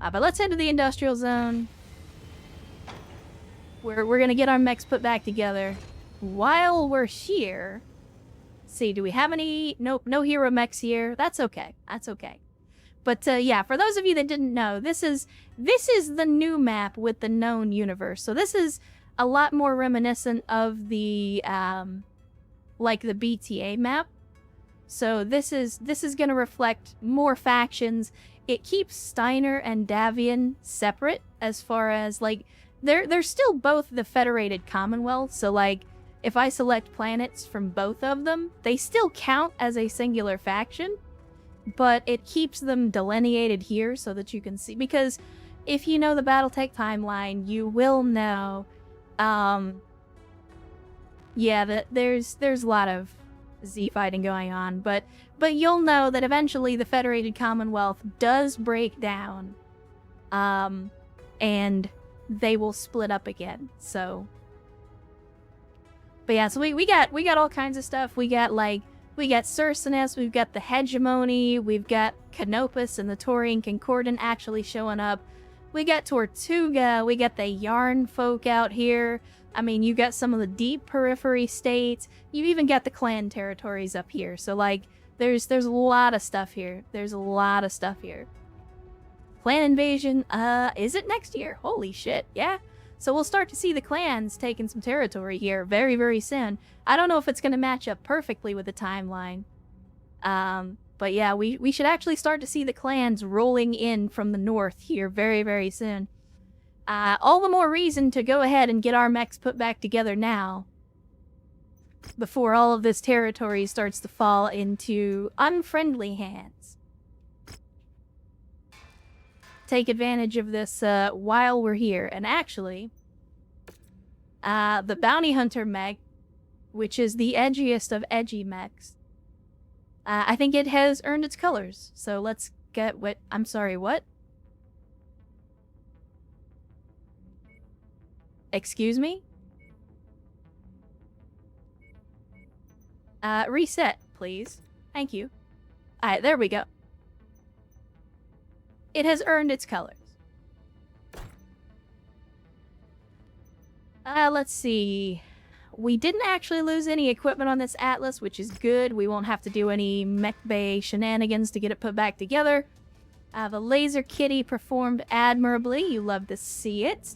But let's head to the industrial zone. We're gonna get our mechs put back together. While we're here, see, do we have any? Nope, no hero mechs here. That's okay. That's okay. But yeah, for those of you that didn't know, this is the new map with the known universe. So this is a lot more reminiscent of the like the BTA map. So this is going to reflect more factions. It keeps Steiner and Davian separate as far as like they're still both the Federated Commonwealth. So like if I select planets from both of them, they still count as a singular faction, but it keeps them delineated here so that you can see, because if you know the Battletech timeline, you will know yeah, that there's a lot of Z fighting going on, but you'll know that eventually the Federated Commonwealth does break down, and they will split up again. So, but yeah, so we got all kinds of stuff. We got Cercinus, we've got the Hegemony, we've got Canopus and the Taurian Concordant actually showing up. We got Tortuga, we got the Yarn folk out here. I mean, you got some of the deep periphery states. You even got the clan territories up here. So, like, there's a lot of stuff here. There's a lot of stuff here. Clan invasion, is it next year? Holy shit, yeah. So we'll start to see the clans taking some territory here very, very soon. I don't know if it's going to match up perfectly with the timeline. But yeah, we should actually start to see the clans rolling in from the north here very, very soon. All the more reason to go ahead and get our mechs put back together now, before all of this territory starts to fall into unfriendly hands. Take advantage of this while we're here. And actually, the Bounty Hunter mech, which is the edgiest of edgy mechs, I think it has earned its colors. So let's get what... I'm sorry, what? Excuse me? Reset, please. Thank you. Alright, there we go. It has earned its colors. Let's see. We didn't actually lose any equipment on this Atlas, which is good. We won't have to do any mech bay shenanigans to get it put back together. The Laser Kitty performed admirably. You love to see it.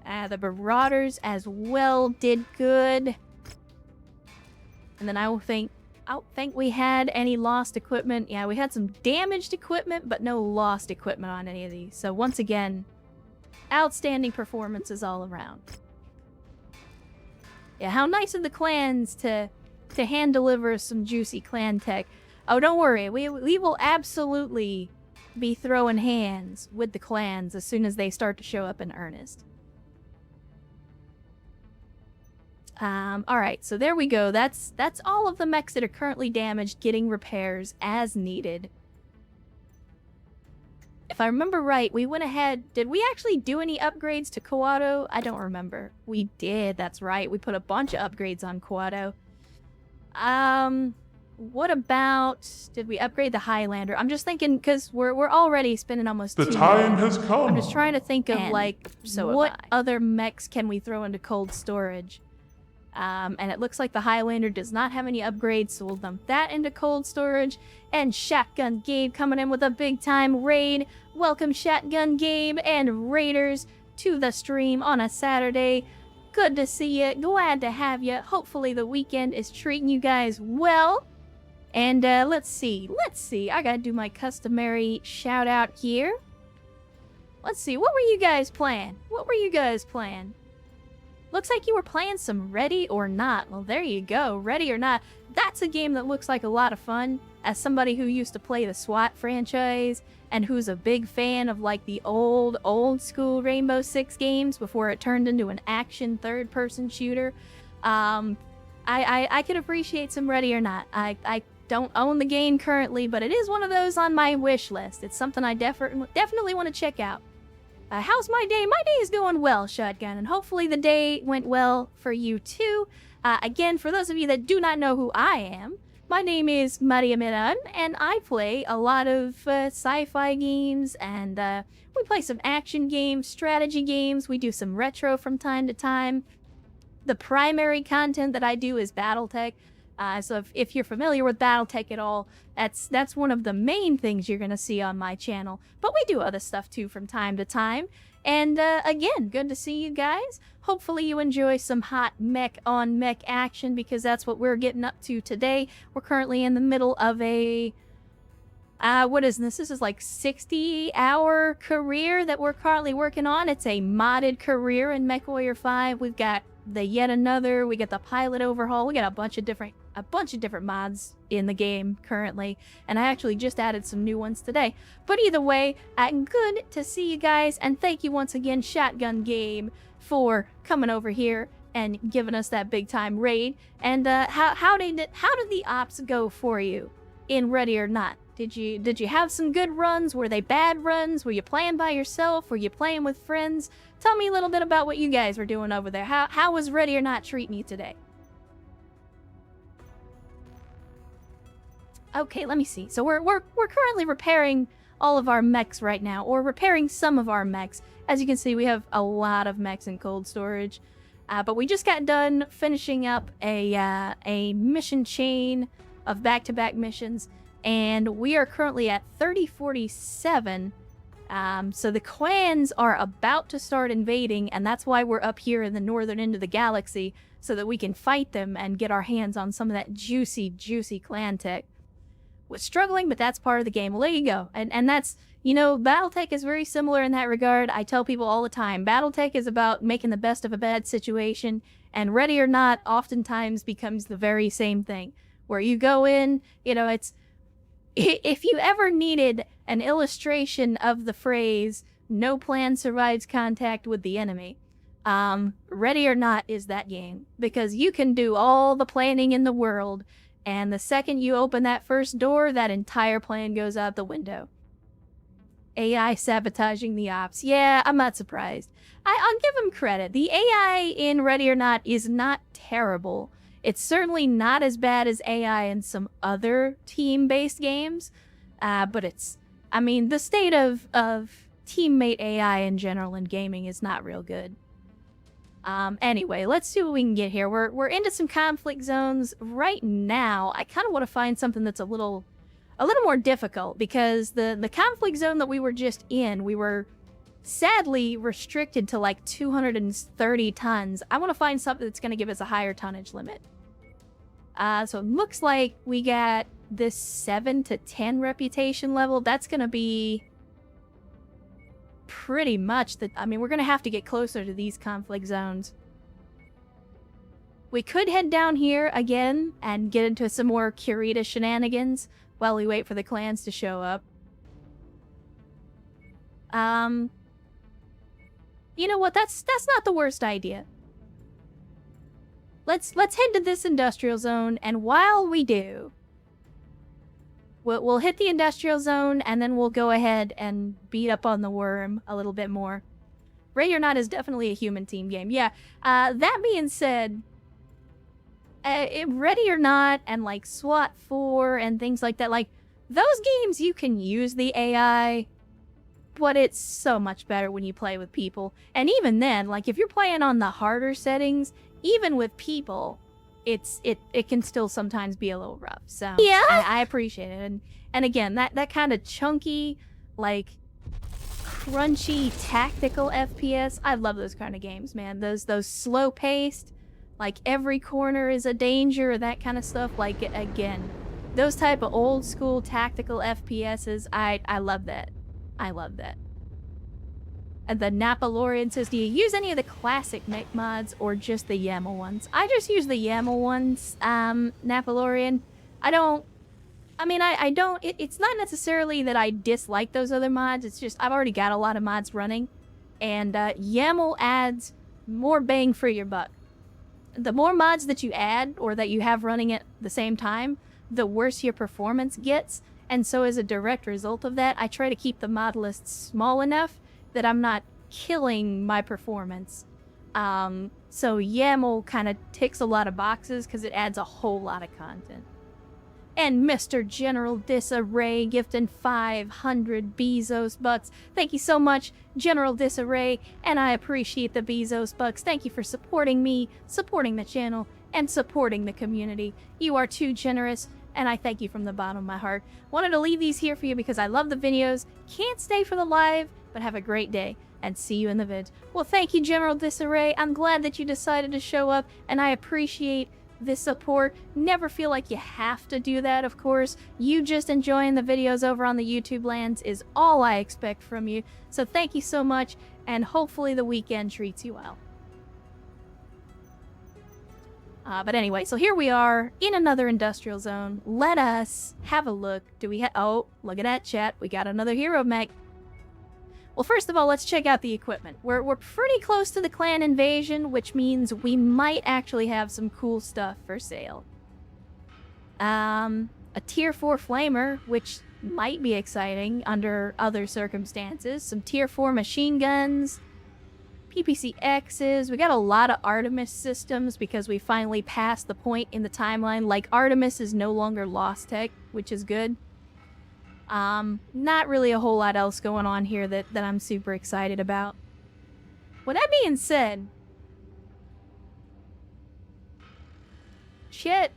The Marauders as well did good. And then I don't think we had any lost equipment. Yeah, we had some damaged equipment, but no lost equipment on any of these. So once again, outstanding performances all around. Yeah, how nice of the clans to hand deliver some juicy clan tech. Oh, don't worry. We will absolutely be throwing hands with the clans as soon as they start to show up in earnest. Alright, so there we go. That's all of the mechs that are currently damaged getting repairs as needed. If I remember right, we went ahead... Did we actually do any upgrades to Coado? I don't remember. We did, that's right. We put a bunch of upgrades on Coado. What about... Did we upgrade the Highlander? I'm just thinking, because we're already spending almost The time has come. I'm just trying to think of, like, what other mechs can we throw into cold storage? And it looks like the Highlander does not have any upgrades, so we'll dump that into cold storage. And Shotgun Gabe coming in with a big-time raid. Welcome, Shotgun Gabe and Raiders, to the stream on a Saturday. Good to see you. Glad to have you. Hopefully the weekend is treating you guys well. And let's see. I gotta do my customary shout-out here. Let's see. What were you guys playing? Looks like you were playing some Ready or Not. Well, there you go. Ready or Not. That's a game that looks like a lot of fun. As somebody who used to play the SWAT franchise and who's a big fan of like the old school Rainbow Six games before it turned into an action third-person shooter, I could appreciate some Ready or Not. I don't own the game currently, but it is one of those on my wish list. It's something I definitely want to check out. How's my day? My day is going well, Shotgun, and hopefully the day went well for you too. Again, for those of you that do not know who I am, My name is Maria Miran, and I play a lot of sci-fi games, and we play some action games, strategy games, we do some retro from time to time. The primary content that I do is BattleTech. So if you're familiar with BattleTech at all, that's one of the main things you're going to see on my channel. But we do other stuff too from time to time. And again, good to see you guys. Hopefully you enjoy some hot mech on mech action, because that's what we're getting up to today. We're currently in the middle of a... what is this? This is like 60-hour career that we're currently working on. It's a modded career in Mechwarrior 5. We've got the yet another, we got the pilot overhaul, we got a bunch of different mods in the game currently, and I actually just added some new ones today. But either way, good to see you guys, and thank you once again, Shotgun Game, for coming over here and giving us that big time raid. And how did the ops go for you in Ready or Not? Did you have some good runs? Were they bad runs? Were you playing by yourself? Were you playing with friends? Tell me a little bit about what you guys were doing over there. How was Ready or Not treating you today? Okay, let me see. So we're currently repairing all of our mechs right now, or repairing some of our mechs. As you can see, we have a lot of mechs in cold storage. But we just got done finishing up a mission chain of back-to-back missions. And we are currently at 3047. So the clans are about to start invading, and that's why we're up here in the northern end of the galaxy, so that we can fight them and get our hands on some of that juicy, juicy clan tech. We're struggling, but that's part of the game. Well, there you go. And that's, you know, BattleTech is very similar in that regard. I tell people all the time, BattleTech is about making the best of a bad situation, and Ready or Not oftentimes becomes the very same thing, where you go in, you know, it's... If you ever needed an illustration of the phrase, no plan survives contact with the enemy, Ready or Not is that game. Because you can do all the planning in the world, and the second you open that first door, that entire plan goes out the window. AI sabotaging the ops. Yeah, I'm not surprised. I'll give them credit. The AI in Ready or Not is not terrible. It's certainly not as bad as AI in some other team-based games, but it's... I mean, the state of teammate AI in general in gaming is not real good. Anyway, let's see what we can get here. We're into some conflict zones right now. I kind of want to find something that's a little more difficult, because the conflict zone that we were just in, we were sadly restricted to like 230 tons. I want to find something that's going to give us a higher tonnage limit. So it looks like we got this 7 to 10 reputation level. That's going to be pretty much the... I mean, we're going to have to get closer to these conflict zones. We could head down here again and get into some more Curita shenanigans while we wait for the clans to show up. You know what? That's not the worst idea. Let's head to this industrial zone, and while we do, we'll hit the industrial zone, and then we'll go ahead and beat up on the worm a little bit more. Ready or Not is definitely a human team game. Yeah, that being said, Ready or Not and like SWAT 4 and things like that, like those games you can use the AI, but it's so much better when you play with people. And even then, like if you're playing on the harder settings, even with people, it can still sometimes be a little rough. So yeah, I appreciate it. And again, that kind of chunky, like crunchy tactical FPS, I love those kind of games, man. Those slow paced, like every corner is a danger, that kind of stuff. Like again, those type of old school tactical FPSs, I love that. I love that. And the Napalorian says, do you use any of the classic mech mods or just the YAML ones? I just use the YAML ones, Napalorian. I don't... It's not necessarily that I dislike those other mods. It's just I've already got a lot of mods running. And YAML adds more bang for your buck. The more mods that you add or that you have running at the same time, the worse your performance gets. And so as a direct result of that, I try to keep the mod list small enough that I'm not killing my performance. So YAML kind of ticks a lot of boxes because it adds a whole lot of content. And Mr. General Disarray gifting 500 Bezos bucks. Thank you so much, General Disarray, and I appreciate the Bezos bucks. Thank you for supporting me, supporting the channel, and supporting the community. You are too generous, and I thank you from the bottom of my heart. Wanted to leave these here for you because I love the videos. Can't stay for the live, but have a great day, and see you in the vids. Well, thank you, General Disarray. I'm glad that you decided to show up, and I appreciate this support. Never feel like you have to do that, of course. You just enjoying the videos over on the YouTube lands is all I expect from you. So thank you so much, and hopefully the weekend treats you well. But anyway, so here we are in another industrial zone. Let us have a look. Do we have... Oh, look at that, chat. We got another hero mech. Well, first of all, let's check out the equipment. We're pretty close to the clan invasion, which means we might actually have some cool stuff for sale. A tier 4 flamer, which might be exciting under other circumstances. Some tier 4 machine guns, PPCXs. We got a lot of Artemis systems because we finally passed the point in the timeline. Like, Artemis is no longer lost tech, which is good. Not really a whole lot else going on here that I'm super excited about. With that being said, shit,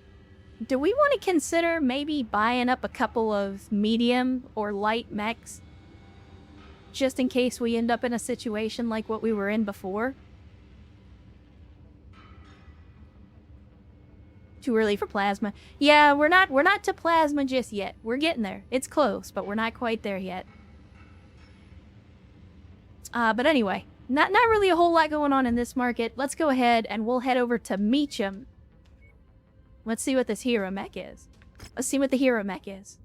do we want to consider maybe buying up a couple of medium or light mechs? Just in case we end up in a situation like what we were in before? Too early for plasma. Yeah, we're not to plasma just yet. We're getting there. It's close, but we're not quite there yet. But anyway, not really a whole lot going on in this market. Let's go ahead and we'll head over to Meacham. Let's see what this hero mech is. Let's see what the hero mech is.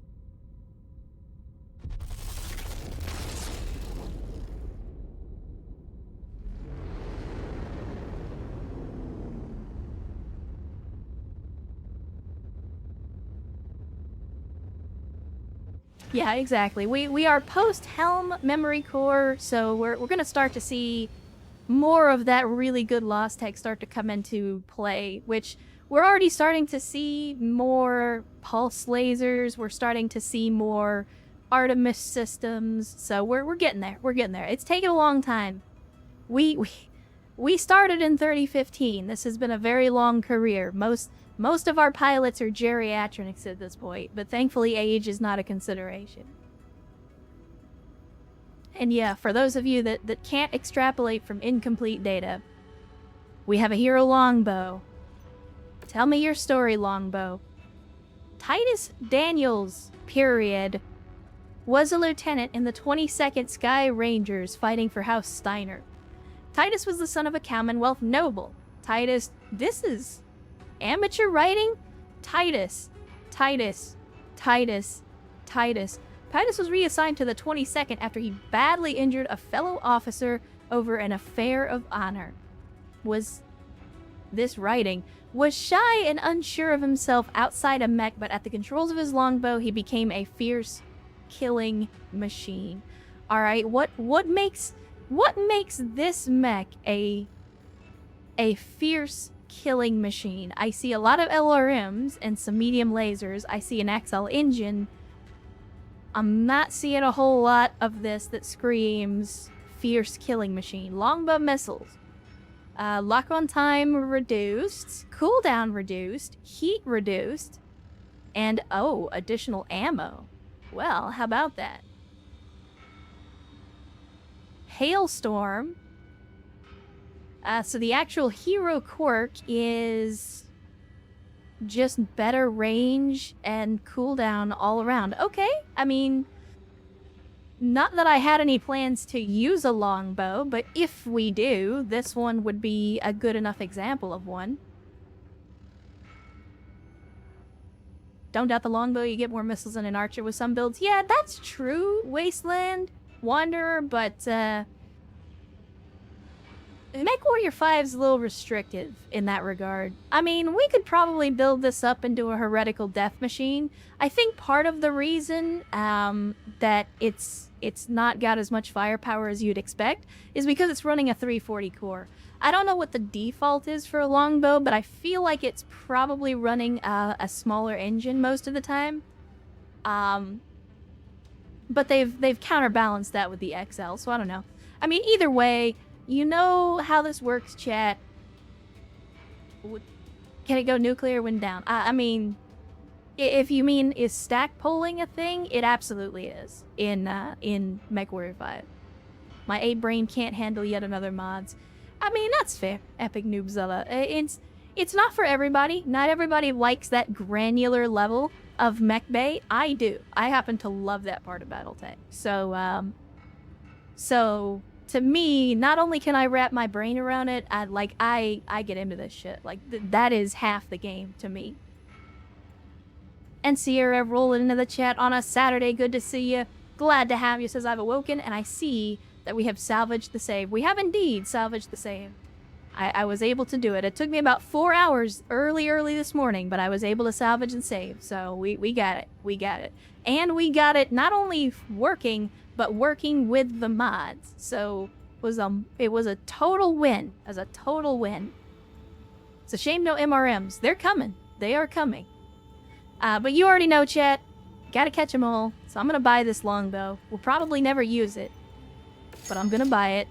Yeah, exactly. We are post-Helm memory core, so we're gonna start to see more of that really good lost tech start to come into play, which we're already starting to see more pulse lasers, we're starting to see more Artemis systems, so we're getting there. We're getting there. It's taken a long time. We started in 3015. This has been a very long career. Most of our pilots are geriatrics at this point, but thankfully age is not a consideration. And yeah, for those of you that can't extrapolate from incomplete data, we have a hero longbow. Tell me your story, longbow. Titus Daniels, period, was a lieutenant in the 22nd Sky Rangers fighting for House Steiner. Titus was the son of a Commonwealth noble. Titus, this is amateur writing? Titus was reassigned to the 22nd after he badly injured a fellow officer over an affair of honor. Was this writing? Was shy and unsure of himself outside a mech, but at the controls of his longbow, he became a fierce, killing machine. Alright, what makes this mech a fierce killing machine? I see a lot of LRMs and some medium lasers. I see an XL engine. I'm not seeing a whole lot of this that screams fierce killing machine. Longbow missiles. Lock on time reduced. Cooldown reduced. Heat reduced. And, oh, additional ammo. Well, how about that? Hailstorm. So the actual hero quirk is just better range and cooldown all around. Okay, I mean, not that I had any plans to use a longbow, but if we do, this one would be a good enough example of one. Don't doubt the longbow, you get more missiles than an archer with some builds. Yeah, that's true, Wasteland Wanderer, but Mechwarrior 5 is a little restrictive in that regard. I mean, we could probably build this up into a heretical death machine. I think part of the reason that it's it's not got as much firepower as you'd expect is because it's running a 340 core. I don't know what the default is for a longbow, but I feel like it's probably running a smaller engine most of the time. But they've counterbalanced that with the XL, so I don't know. I mean, either way, you know how this works, chat. Can it go nuclear when down? I mean, if you mean is stack polling a thing, it absolutely is in Mechwarrior 5. My A brain can't handle yet another mods. I mean, that's fair, Epic Noobzilla. It's not for everybody. Not everybody likes that granular level of mech bay. I do. I happen to love that part of Battletech. So to me, not only can I wrap my brain around it, I get into this shit. Like that is half the game to me. And Sierra rolling into the chat on a Saturday. Good to see you. Glad to have you, says I've awoken, and I see that we have salvaged the save. We have indeed salvaged the save. I was able to do it. It took me about 4 hours early this morning, but I was able to salvage and save. So we got it. We got it. And we got it not only working, but working with the mods. So it was a total win. As a total win. It's a shame no MRMs. They're coming. They are coming. But you already know, chat. Gotta catch them all. So I'm gonna buy this longbow. We'll probably never use it, but I'm gonna buy it.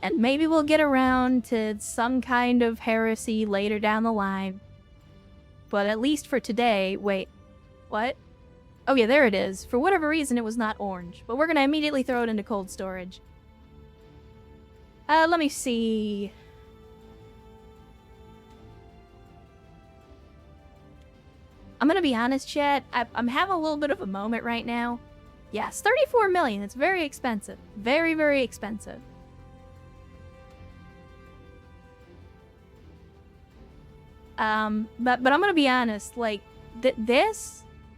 And maybe we'll get around to some kind of heresy later down the line. But at least for today... Wait. What? Oh yeah, there it is. For whatever reason, it was not orange. But we're gonna immediately throw it into cold storage. Let me see... I'm gonna be honest, chat. I'm having a little bit of a moment right now. Yes, 34 million. It's very expensive. Very, very expensive. But I'm gonna be honest, like,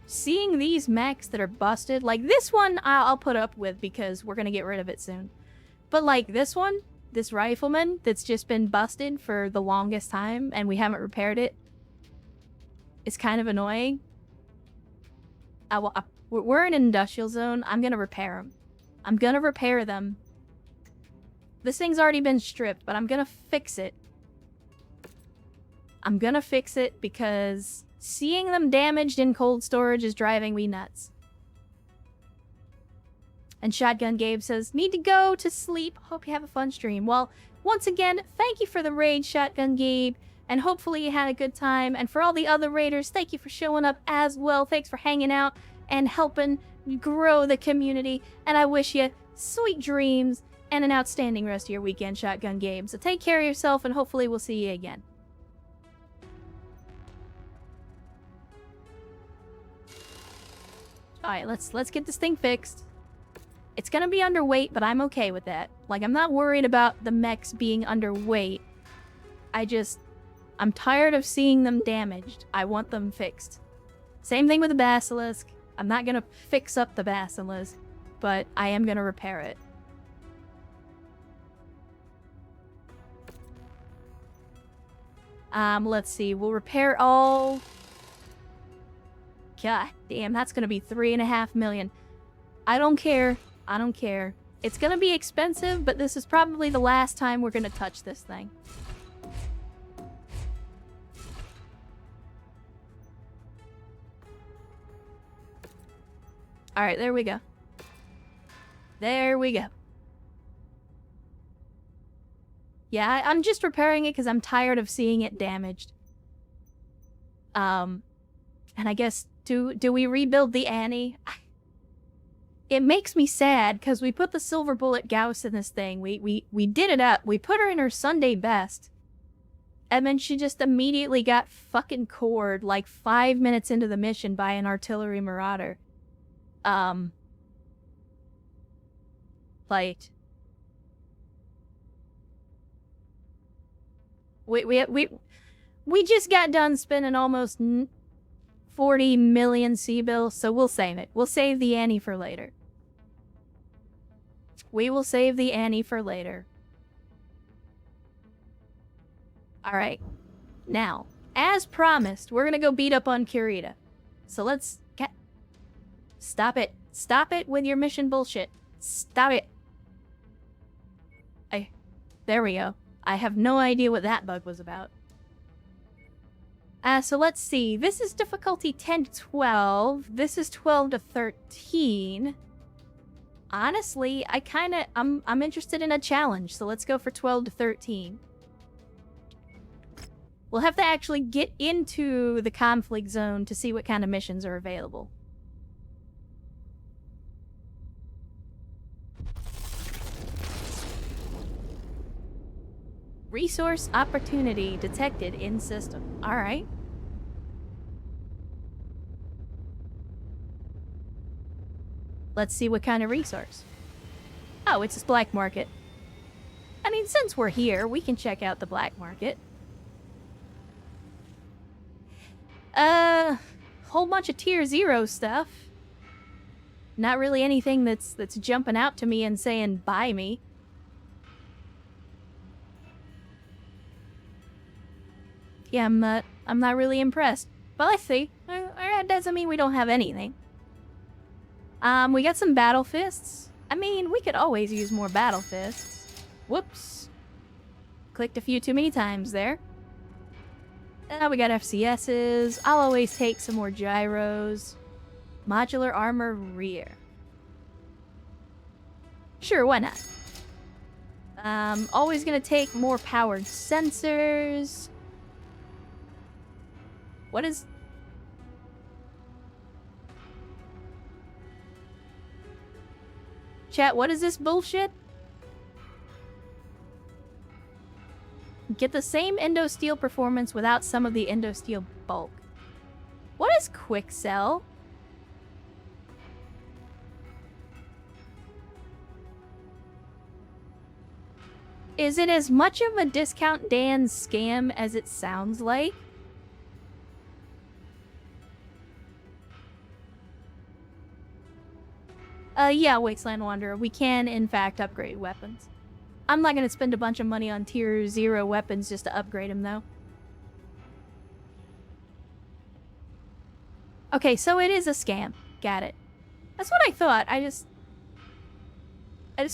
seeing these mechs that are busted, like this one I'll put up with because we're gonna get rid of it soon. But like this one, this rifleman that's just been busted for the longest time and we haven't repaired it, it's kind of annoying. We're in an industrial zone. I'm gonna repair them. I'm gonna repair them. This thing's already been stripped, but I'm gonna fix it. I'm gonna fix it because seeing them damaged in cold storage is driving me nuts. And Shotgun Gabe says, need to go to sleep. Hope you have a fun stream. Well, once again, thank you for the raid, Shotgun Gabe. And hopefully you had a good time. And for all the other raiders, thank you for showing up as well. Thanks for hanging out and helping grow the community. And I wish you sweet dreams and an outstanding rest of your weekend, Shotgun Gabe. So take care of yourself and hopefully we'll see you again. Alright, let's get this thing fixed. It's gonna be underweight, but I'm okay with that. Like, I'm not worried about the mechs being underweight. I'm tired of seeing them damaged. I want them fixed. Same thing with the Basilisk. I'm not gonna fix up the Basilisk, but I am gonna repair it. Let's see. We'll repair all... God damn, that's gonna be 3.5 million. I don't care. I don't care. It's gonna be expensive, but this is probably the last time we're gonna touch this thing. Alright, there we go. There we go. Yeah, I'm just repairing it because I'm tired of seeing it damaged. And I guess, do we rebuild the Annie? It makes me sad because we put the Silver Bullet Gauss in this thing. We did it up. We put her in her Sunday best. And then she just immediately got fucking cored like 5 minutes into the mission by an artillery marauder. Like... We just got done spending almost 40 million C-bills, so we'll save it. We'll save the Annie for later. We will save the Annie for later. Alright. Now, as promised, we're gonna go beat up on Kurita. So let's... Stop it. Stop it with your mission bullshit. Stop it. There we go. I have no idea what that bug was about. So let's see. This is difficulty 10 to 12. This is 12 to 13. Honestly, I'm interested in a challenge, so let's go for 12 to 13. We'll have to actually get into the conflict zone to see what kind of missions are available. Resource opportunity detected in system. Alright. Let's see what kind of resource. Oh, it's a black market. I mean, since we're here, we can check out the black market. Whole bunch of tier 0 stuff. Not really anything that's jumping out to me and saying, buy me. Yeah, I'm not really impressed. But let's see. That doesn't mean we don't have anything. We got some battle fists. I mean, we could always use more battle fists. Whoops. Clicked a few too many times there. We got FCSs. I'll always take some more gyros. Modular armor rear. Sure, why not? Always gonna take more powered sensors. What is... Chat, what is this bullshit? Get the same Endosteel performance without some of the Endosteel bulk. What is quick sell? Is it as much of a discount Dan scam as it sounds like? Yeah, Wasteland Wanderer. We can, in fact, upgrade weapons. I'm not gonna spend a bunch of money on tier 0 weapons just to upgrade them, though. Okay, so it is a scam. Got it. That's what I thought. I just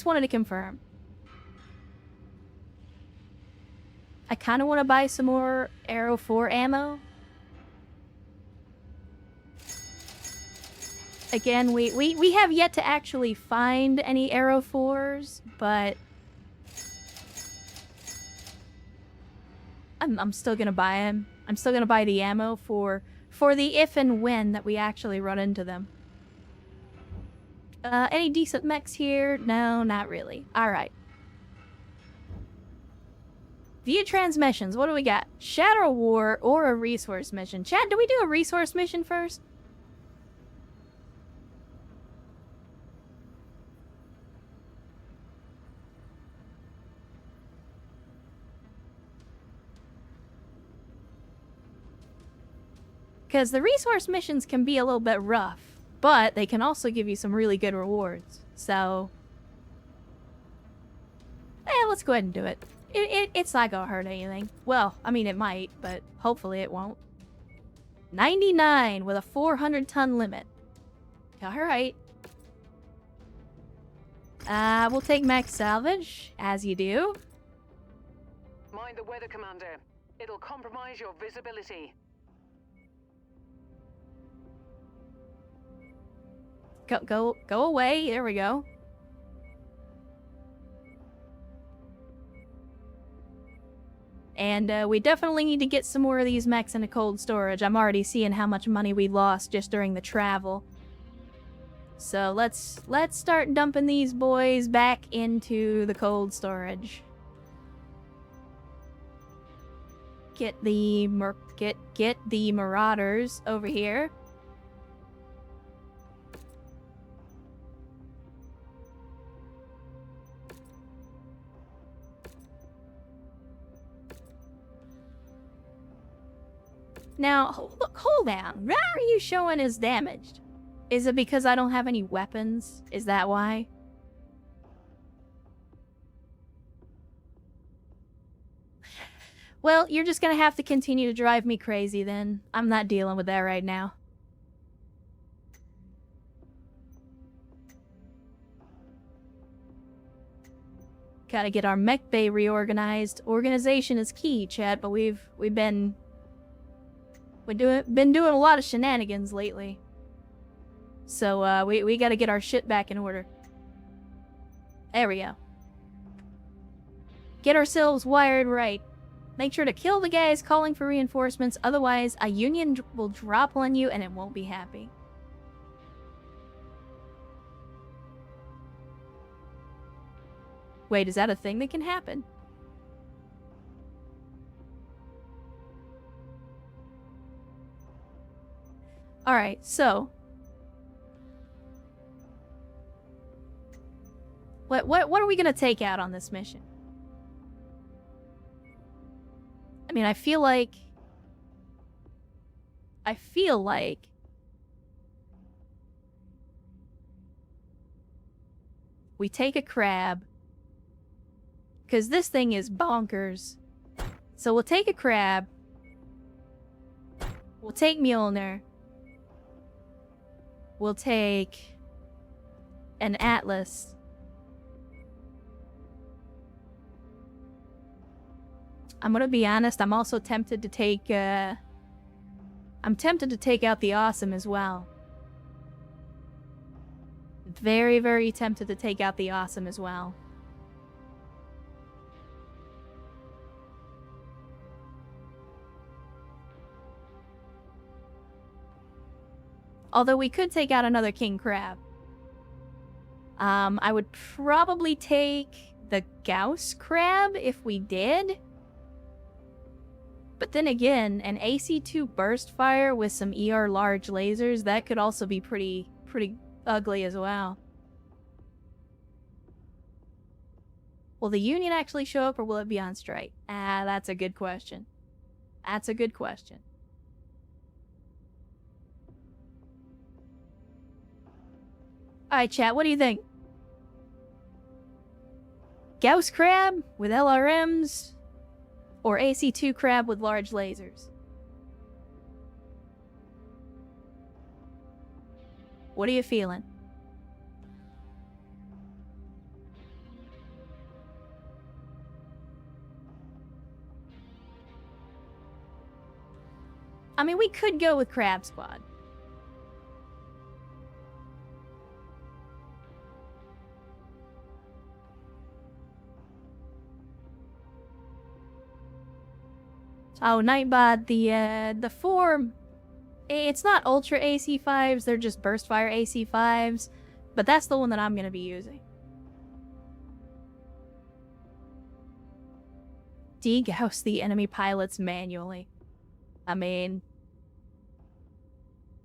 wanted to confirm. I kind of want to buy some more Arrow 4 ammo. Again, we have yet to actually find any Arrow 4s, but I'm still gonna buy them. I'm still gonna buy the ammo for the if and when that we actually run into them. Any decent mechs here? No, not really. Alright. View transmissions. What do we got? Shadow War or a resource mission. Chat, do we do a resource mission first? Because the resource missions can be a little bit rough, but they can also give you some really good rewards. So, let's go ahead and do it. It's not gonna hurt anything. Well, I mean, it might, but hopefully it won't. 99 with a 400-ton limit. Alright. We'll take max salvage, as you do. Mind the weather, Commander. It'll compromise your visibility. Go away. There we go. And we definitely need to get some more of these mechs into cold storage. I'm already seeing how much money we lost just during the travel. So let's start dumping these boys back into the cold storage. Get the marauders over here. Now, look, hold on. Why are you showing as damaged? Is it because I don't have any weapons? Is that why? Well, you're just gonna have to continue to drive me crazy then. I'm not dealing with that right now. Gotta get our mech bay reorganized. Organization is key, chat, but we've been doing a lot of shenanigans lately. So we gotta get our shit back in order. There we go. Get ourselves wired right. Make sure to kill the guys calling for reinforcements, otherwise a union will drop on you and it won't be happy. Wait, is that a thing that can happen? Alright, so... What are we gonna take out on this mission? I mean, I feel like we take a crab, because this thing is bonkers. So we'll take a crab, we'll take Mjolnir, we'll take an Atlas, I'm gonna be honest, I'm also tempted to take, I'm tempted to take out the Awesome as well. Very, very tempted to take out the Awesome as well. Although we could take out another King Crab. I would probably take the Gauss Crab if we did. But then again, an AC2 burst fire with some ER large lasers, that could also be pretty ugly as well. Will the Union actually show up or will it be on strike? Ah, that's a good question. That's a good question. Alright, chat, what do you think? Gauss Crab with LRMs? Or AC2 Crab with large lasers? What are you feeling? I mean, we could go with Crab Squad. Oh, Nightbot, the form, it's not Ultra AC5s, they're just Burstfire AC5s, but that's the one that I'm gonna be using. Degauss the enemy pilots manually. I mean,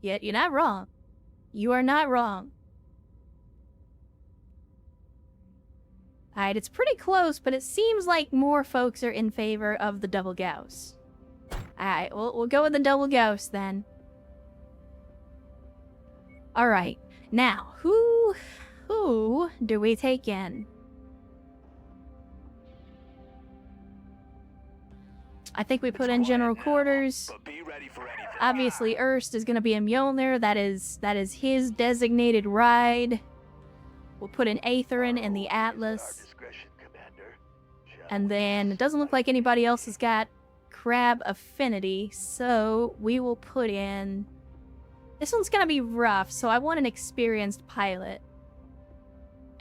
yet you're not wrong. You are not wrong. Alright, it's pretty close, but it seems like more folks are in favor of the double Gauss. Alright, we'll go with the double Gauss then. Alright, now, who do we take in? I think we put in General Quarters. Obviously, Erst is going to be in Mjolnir. That is his designated ride. We'll put in Aetherin in the Atlas. And then it doesn't look like anybody else has got Crab Affinity, so we will put in... This one's gonna be rough, so I want an experienced pilot.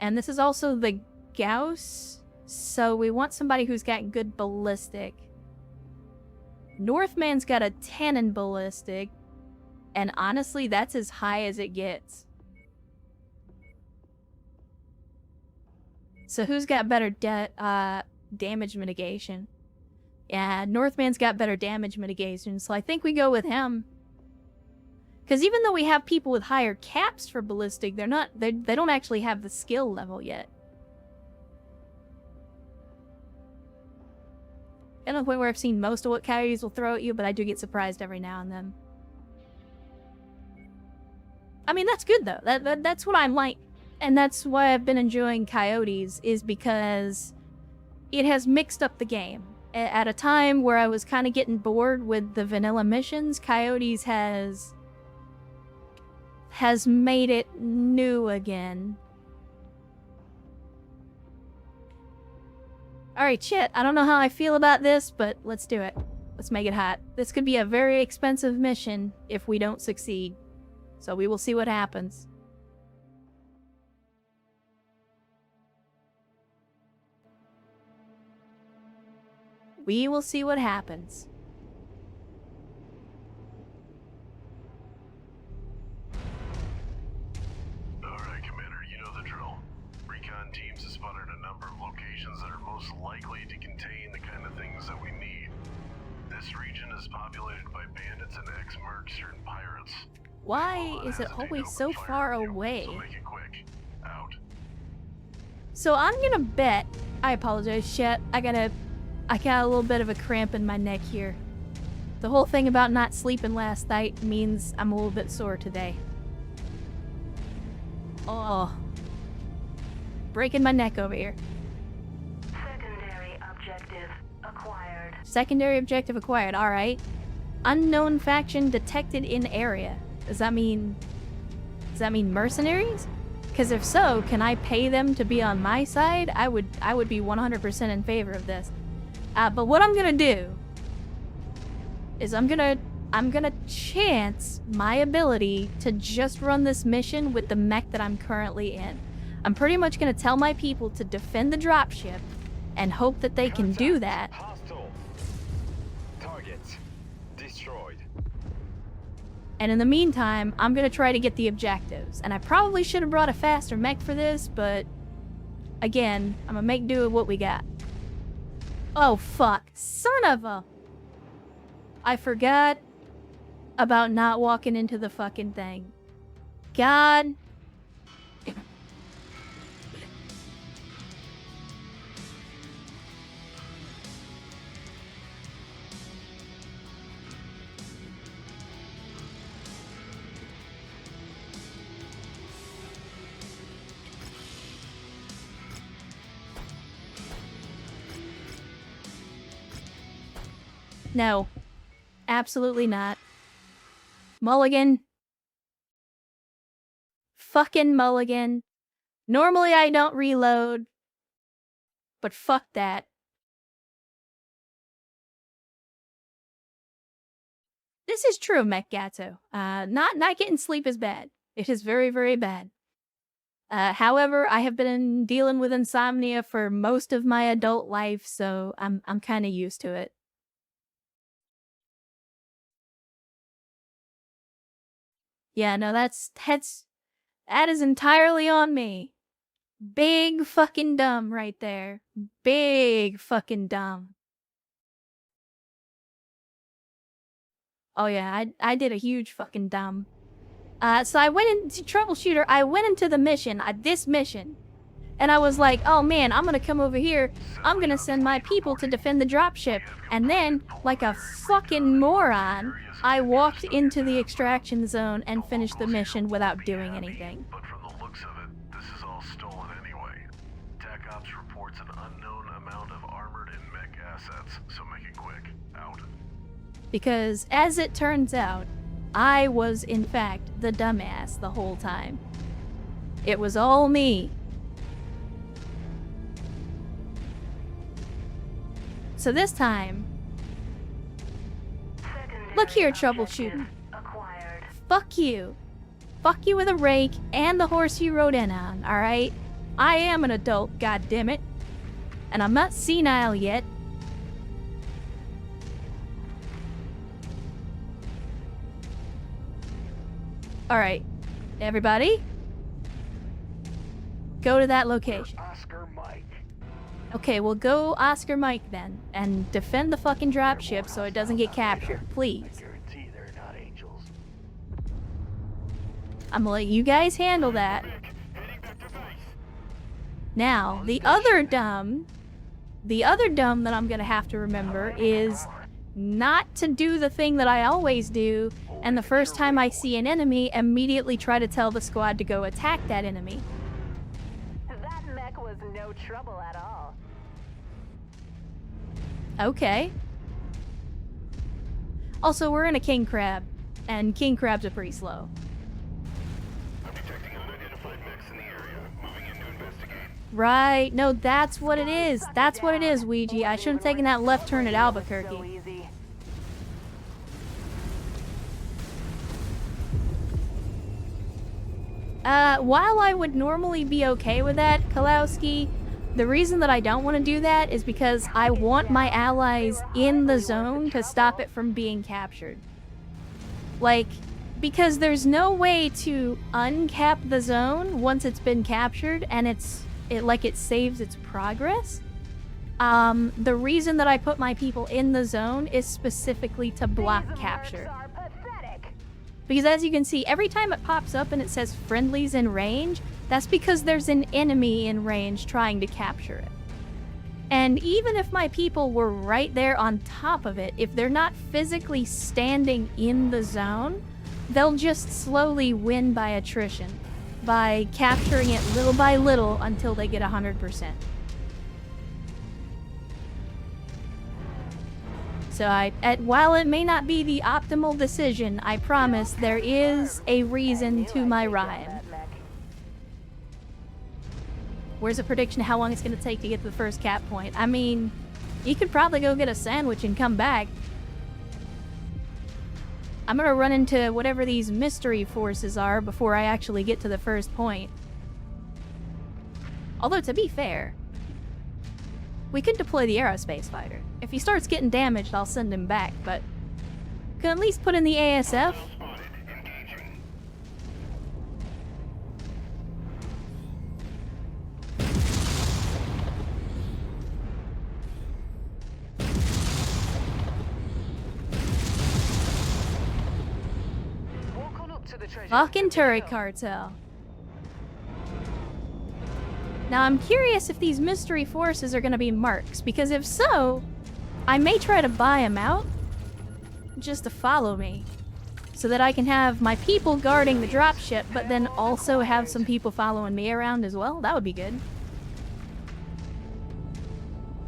And this is also the Gauss, so we want somebody who's got good ballistic. Northman's got a 10 in ballistic, and honestly, that's as high as it gets. So who's got better damage mitigation? Yeah, Northman's got better damage mitigation, so I think we go with him. Because even though we have people with higher caps for ballistic, they don't actually have the skill level yet. At a point where I've seen most of what coyotes will throw at you, but I do get surprised every now and then. I mean, that's good though. That's what I'm like. And that's why I've been enjoying Coyotes, is because it has mixed up the game. At a time where I was kind of getting bored with the vanilla missions, Coyotes has made it new again. Alright, shit. I don't know how I feel about this, but let's do it. Let's make it hot. This could be a very expensive mission if we don't succeed. So we will see what happens. We will see what happens. Alright, Commander, you know the drill. Recon teams have spotted a number of locations that are most likely to contain the kind of things that we need. This region is populated by bandits and ex-mercs and pirates. Why is it always so far away? So make it quick. Out. So I'm gonna bet... I apologize, shit. I got a little bit of a cramp in my neck here. The whole thing about not sleeping last night means I'm a little bit sore today. Oh. Breaking my neck over here. Secondary objective acquired. Secondary objective acquired, alright. Unknown faction detected in area. Does that mean mercenaries? Because if so, can I pay them to be on my side? I would be 100% in favor of this. But what I'm gonna do is I'm gonna chance my ability to just run this mission with the mech that I'm currently in. I'm pretty much gonna tell my people to defend the dropship and hope that they can do that. Hostile. Targets destroyed. And in the meantime, I'm gonna try to get the objectives. And I probably should have brought a faster mech for this, but again, I'm gonna make do with what we got. Oh fuck, son of a... I forgot about not walking into the fucking thing. God. No. Absolutely not. Mulligan. Fucking mulligan. Normally I don't reload. But fuck that. This is true, Mechgato. Not getting sleep is bad. It is very, very bad. However, I have been dealing with insomnia for most of my adult life, so I'm kind of used to it. Yeah, no, that is entirely on me. Big fucking dumb right there. Big fucking dumb. Oh yeah, I did a huge fucking dumb. So I went into Troubleshooter, I went into the mission, this mission. And I was like, oh man, I'm gonna come over here, I'm gonna send my people to defend the dropship. And then, like a fucking moron, I walked into the extraction zone and finished the mission without doing anything. But from the looks of it, this is all stolen anyway. TAC Ops reports an unknown amount of armored and mech assets, so make it quick. Out. Because, as it turns out, I was, in fact, the dumbass the whole time. It was all me. So this time... Look here, troubleshooting. Fuck you. Fuck you with a rake and the horse you rode in on, alright? I am an adult, goddammit. And I'm not senile yet. Alright, everybody. Go to that location. Oscar Mike. Okay, we'll go Oscar Mike then, and defend the fucking dropship so it doesn't get captured, please. Guarantee they're not angels. I'm gonna let you guys handle that. Now, the other dumb that I'm gonna have to remember is not to do the thing that I always do, and the first time I see an enemy, immediately try to tell the squad to go attack that enemy. That mech was no trouble at all. Okay. Also, we're in a king crab, and king crabs are pretty slow. I'm detecting unidentified mechs in the area. Moving in to investigate. Right. No, that's what it is. That's what it is, Ouija. I should have taken that left turn at Albuquerque. While I would normally be okay with that, Kalowski, the reason that I don't want to do that is because I want my allies in the zone to stop it from being captured. Like, because there's no way to uncap the zone once it's been captured and it saves its progress. The reason that I put my people in the zone is specifically to block capture. Because as you can see, every time it pops up and it says friendlies in range, that's because there's an enemy in range trying to capture it. And even if my people were right there on top of it, if they're not physically standing in the zone, they'll just slowly win by attrition, by capturing it little by little until they get 100%. So while it may not be the optimal decision, I promise there is a reason to my rhyme. Where's a prediction of how long it's going to take to get to the first cap point? I mean, you could probably go get a sandwich and come back. I'm going to run into whatever these mystery forces are before I actually get to the first point. Although, to be fair, we could deploy the aerospace fighter. If he starts getting damaged, I'll send him back, but could at least put in the ASF. Walk on up to the treasure. Fucking turret cartel. Now I'm curious if these mystery forces are going to be marks, because if so, I may try to buy them out just to follow me, so that I can have my people guarding the dropship, but then also have some people following me around as well. That would be good.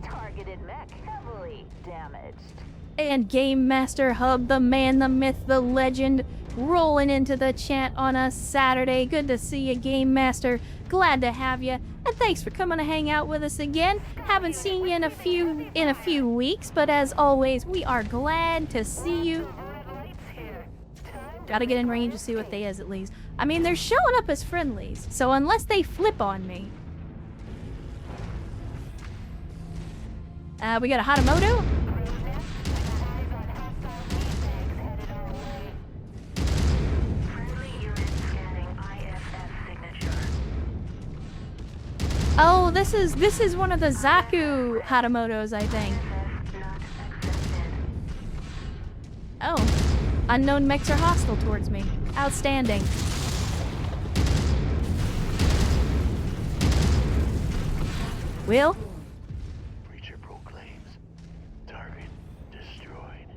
Targeted mech heavily damaged. And Game Master Hub, the man, the myth, the legend, rolling into the chat on a Saturday. Good to see you, Game Master. Glad to have you. And thanks for coming to hang out with us again. Haven't seen you in a few weeks, but as always, we are glad to see you. Gotta get in range to see what they is at least. I mean, they're showing up as friendlies, so unless they flip on me. We got a Hatamoto. Oh, this is one of the Zaku Hatamotos, I think. Oh. Unknown mechs are hostile towards me. Outstanding. Will? Breacher proclaims. Target destroyed.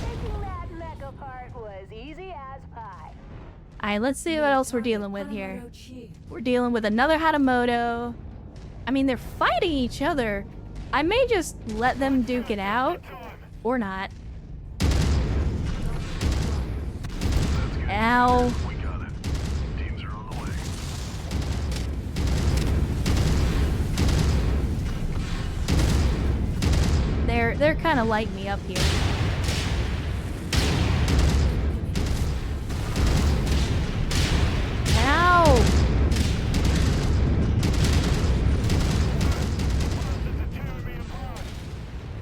Taking that mech apart was easy as pie. Alright, let's see what else we're dealing with here. We're dealing with another Hatamoto. I mean, they're fighting each other. I may just let them duke it out. Or not. Ow. We got it. Teams are on the way. They're kind of lighting me up here. Ow!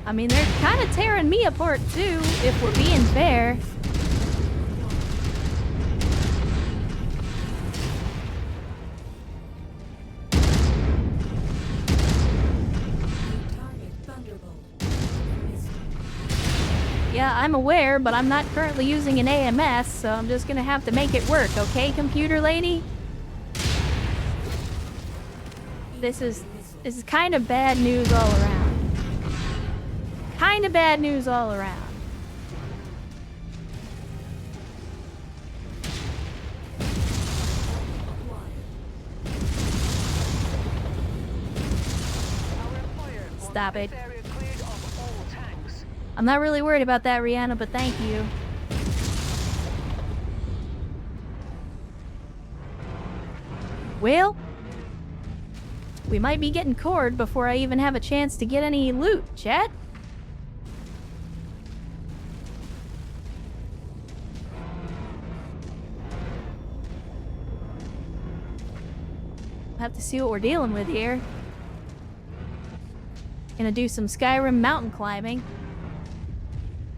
I mean, they're kind of tearing me apart too, if we're being fair. Yeah, I'm aware, but I'm not currently using an AMS, so I'm just gonna have to make it work, okay, computer lady? This is kind of bad news all around. Kind of bad news all around. Stop it. This area cleared of all tanks. I'm not really worried about that, Rihanna, but thank you. Well, we might be getting cored before I even have a chance to get any loot, chat. Have to see what we're dealing with here. Gonna do some Skyrim mountain climbing.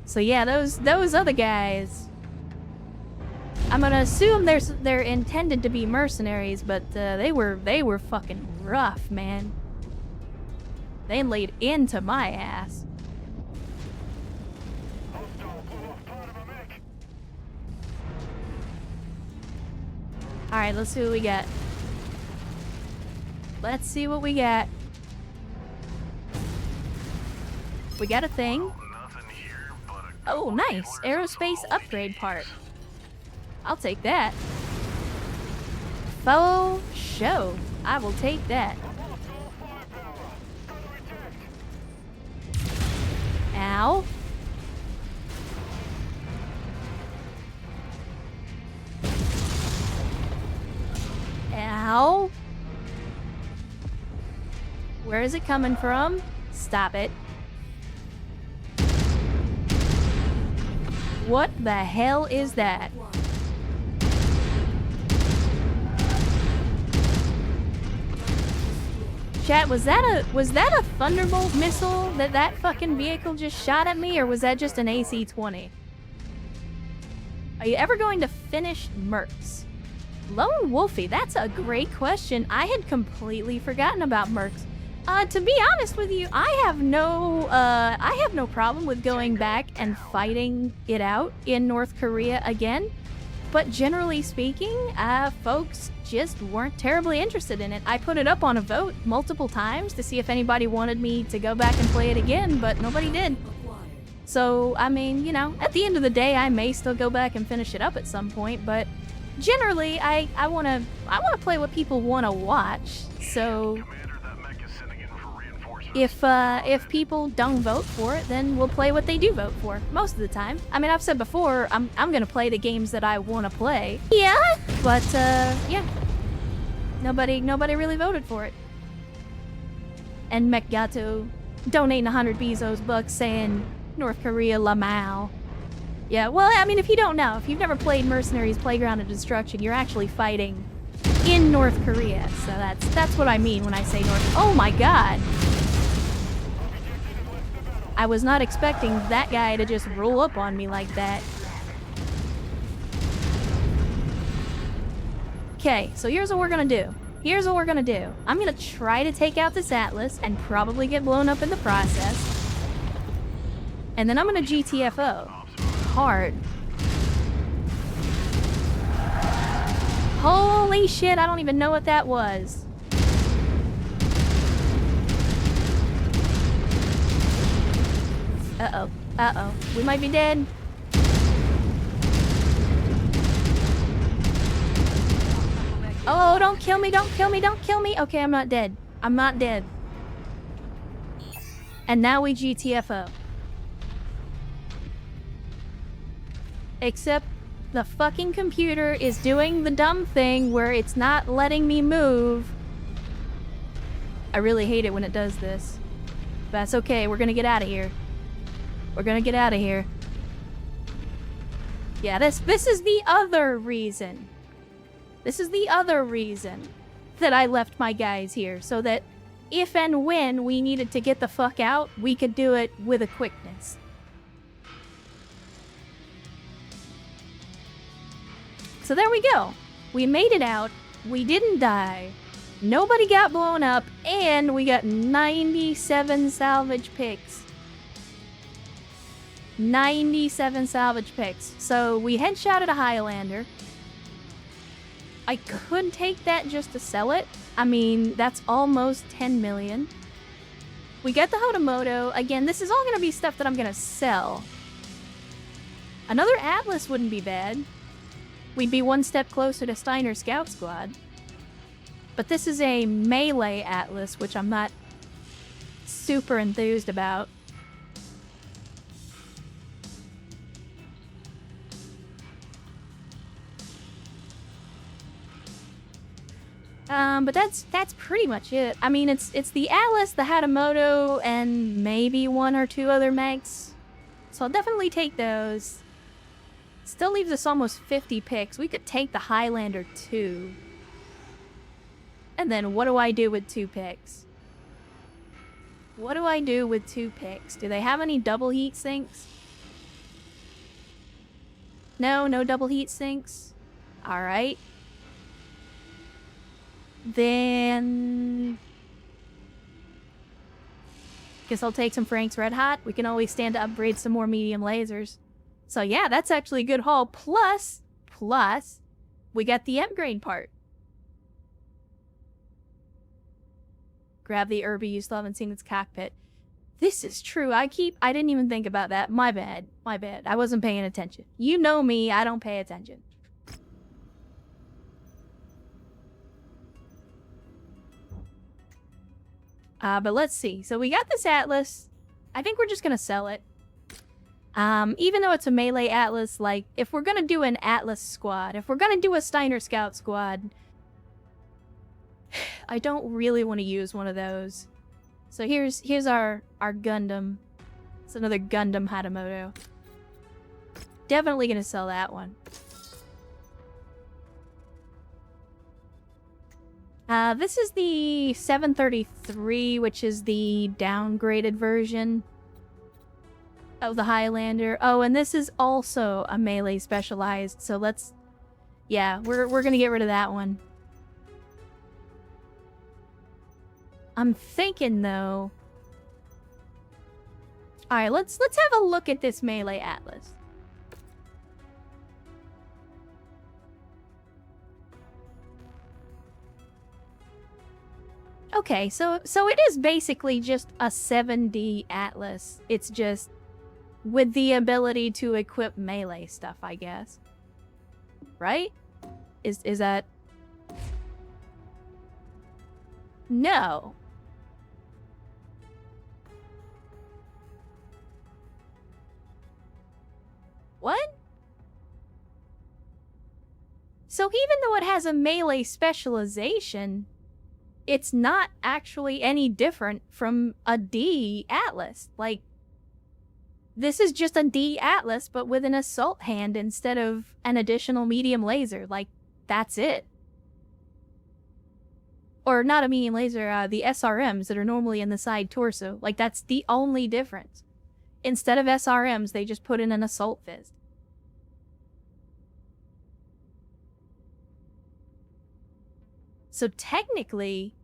So yeah, those other guys. I'm gonna assume they're intended to be mercenaries, but they were fucking rough, man. They laid into my ass. All right, let's see what we got. Let's see what we got. We got a thing. Nothing here but a Oh, nice. Aerospace upgrade part. I'll take that. Faux show. I will take that. Ow. Ow. Where is it coming from? Stop it. What the hell is that? Chat, was that a Thunderbolt missile that fucking vehicle just shot at me, or was that just an AC-20? Are you ever going to finish Mercs? Lone Wolfie, that's a great question. I had completely forgotten about Mercs. To be honest with you, I have no problem with going back and fighting it out in North Korea again. But generally speaking, folks just weren't terribly interested in it. I put it up on a vote multiple times to see if anybody wanted me to go back and play it again, but nobody did. So, I mean, you know, at the end of the day, I may still go back and finish it up at some point, but generally, I wanna play what people wanna watch. So if people don't vote for it, then we'll play what they do vote for most of the time. I mean, I've said before, I'm gonna play the games that I want to play. Yeah, but yeah, nobody really voted for it. And Mechgato donating 100 Bezos bucks saying North Korea Lamau. Yeah, well, I mean, if you don't know, if you've never played Mercenaries Playground of Destruction, you're actually fighting in North Korea. So that's what I mean when I say North. Oh my god. I was not expecting that guy to just roll up on me like that. Okay, so here's what we're gonna do. I'm gonna try to take out this Atlas and probably get blown up in the process. And then I'm gonna GTFO. Hard. Holy shit, I don't even know what that was. Uh-oh. Uh-oh. We might be dead. Oh, don't kill me, don't kill me, don't kill me. Okay, I'm not dead. I'm not dead. And now we GTFO. Except the fucking computer is doing the dumb thing where it's not letting me move. I really hate it when it does this. But that's okay, we're gonna get out of here. We're gonna get out of here. Yeah, this is the other reason. This is the other reason that I left my guys here, so that if and when we needed to get the fuck out, we could do it with a quickness. So there we go. We made it out. We didn't die. Nobody got blown up, and we got 97 salvage picks. 97 salvage picks. So we headshotted a Highlander. I could take that just to sell it. I mean, that's almost 10 million. We get the Hotomoto. Again, this is all going to be stuff that I'm going to sell. Another Atlas wouldn't be bad. We'd be one step closer to Steiner Scout Squad. But this is a melee Atlas, which I'm not super enthused about. But that's pretty much it. I mean, it's the Atlas, the Hatamoto, and maybe 1 or 2 other mechs. So I'll definitely take those. Still leaves us almost 50 picks. We could take the Highlander too. And then what do I do with 2 picks? What do I do with 2 picks? Do they have any double heat sinks? No, no double heat sinks. Alright. Then... guess I'll take some Frank's Red Hot. We can always stand to upgrade some more medium lasers. So yeah, that's actually a good haul. Plus, we got the upgrade part. Grab the Irby, you still haven't seen its cockpit. This is true. I didn't even think about that. My bad. My bad. I wasn't paying attention. You know me, I don't pay attention. But let's see. So we got this Atlas. I think we're just gonna sell it. Even though it's a melee Atlas, like, if we're gonna do an Atlas squad, if we're gonna do a Steiner Scout squad, I don't really want to use one of those. So here's our Gundam. It's another Gundam Hatamoto. Definitely gonna sell that one. This is the 733, which is the downgraded version of the Highlander. Oh, and this is also a melee specialized, so let's... yeah, we're gonna get rid of that one. I'm thinking, though... alright, let's have a look at this melee Atlas. Okay, so it is basically just a 7D Atlas. It's just with the ability to equip melee stuff, I guess. Right? Is that... no. What? So even though it has a melee specialization, it's not actually any different from a D Atlas. Like, this is just a D Atlas, but with an assault hand instead of an additional medium laser. Like, that's it. Or not a medium laser, the SRMs that are normally in the side torso. Like, that's the only difference. Instead of SRMs, they just put in an assault fist. So technically,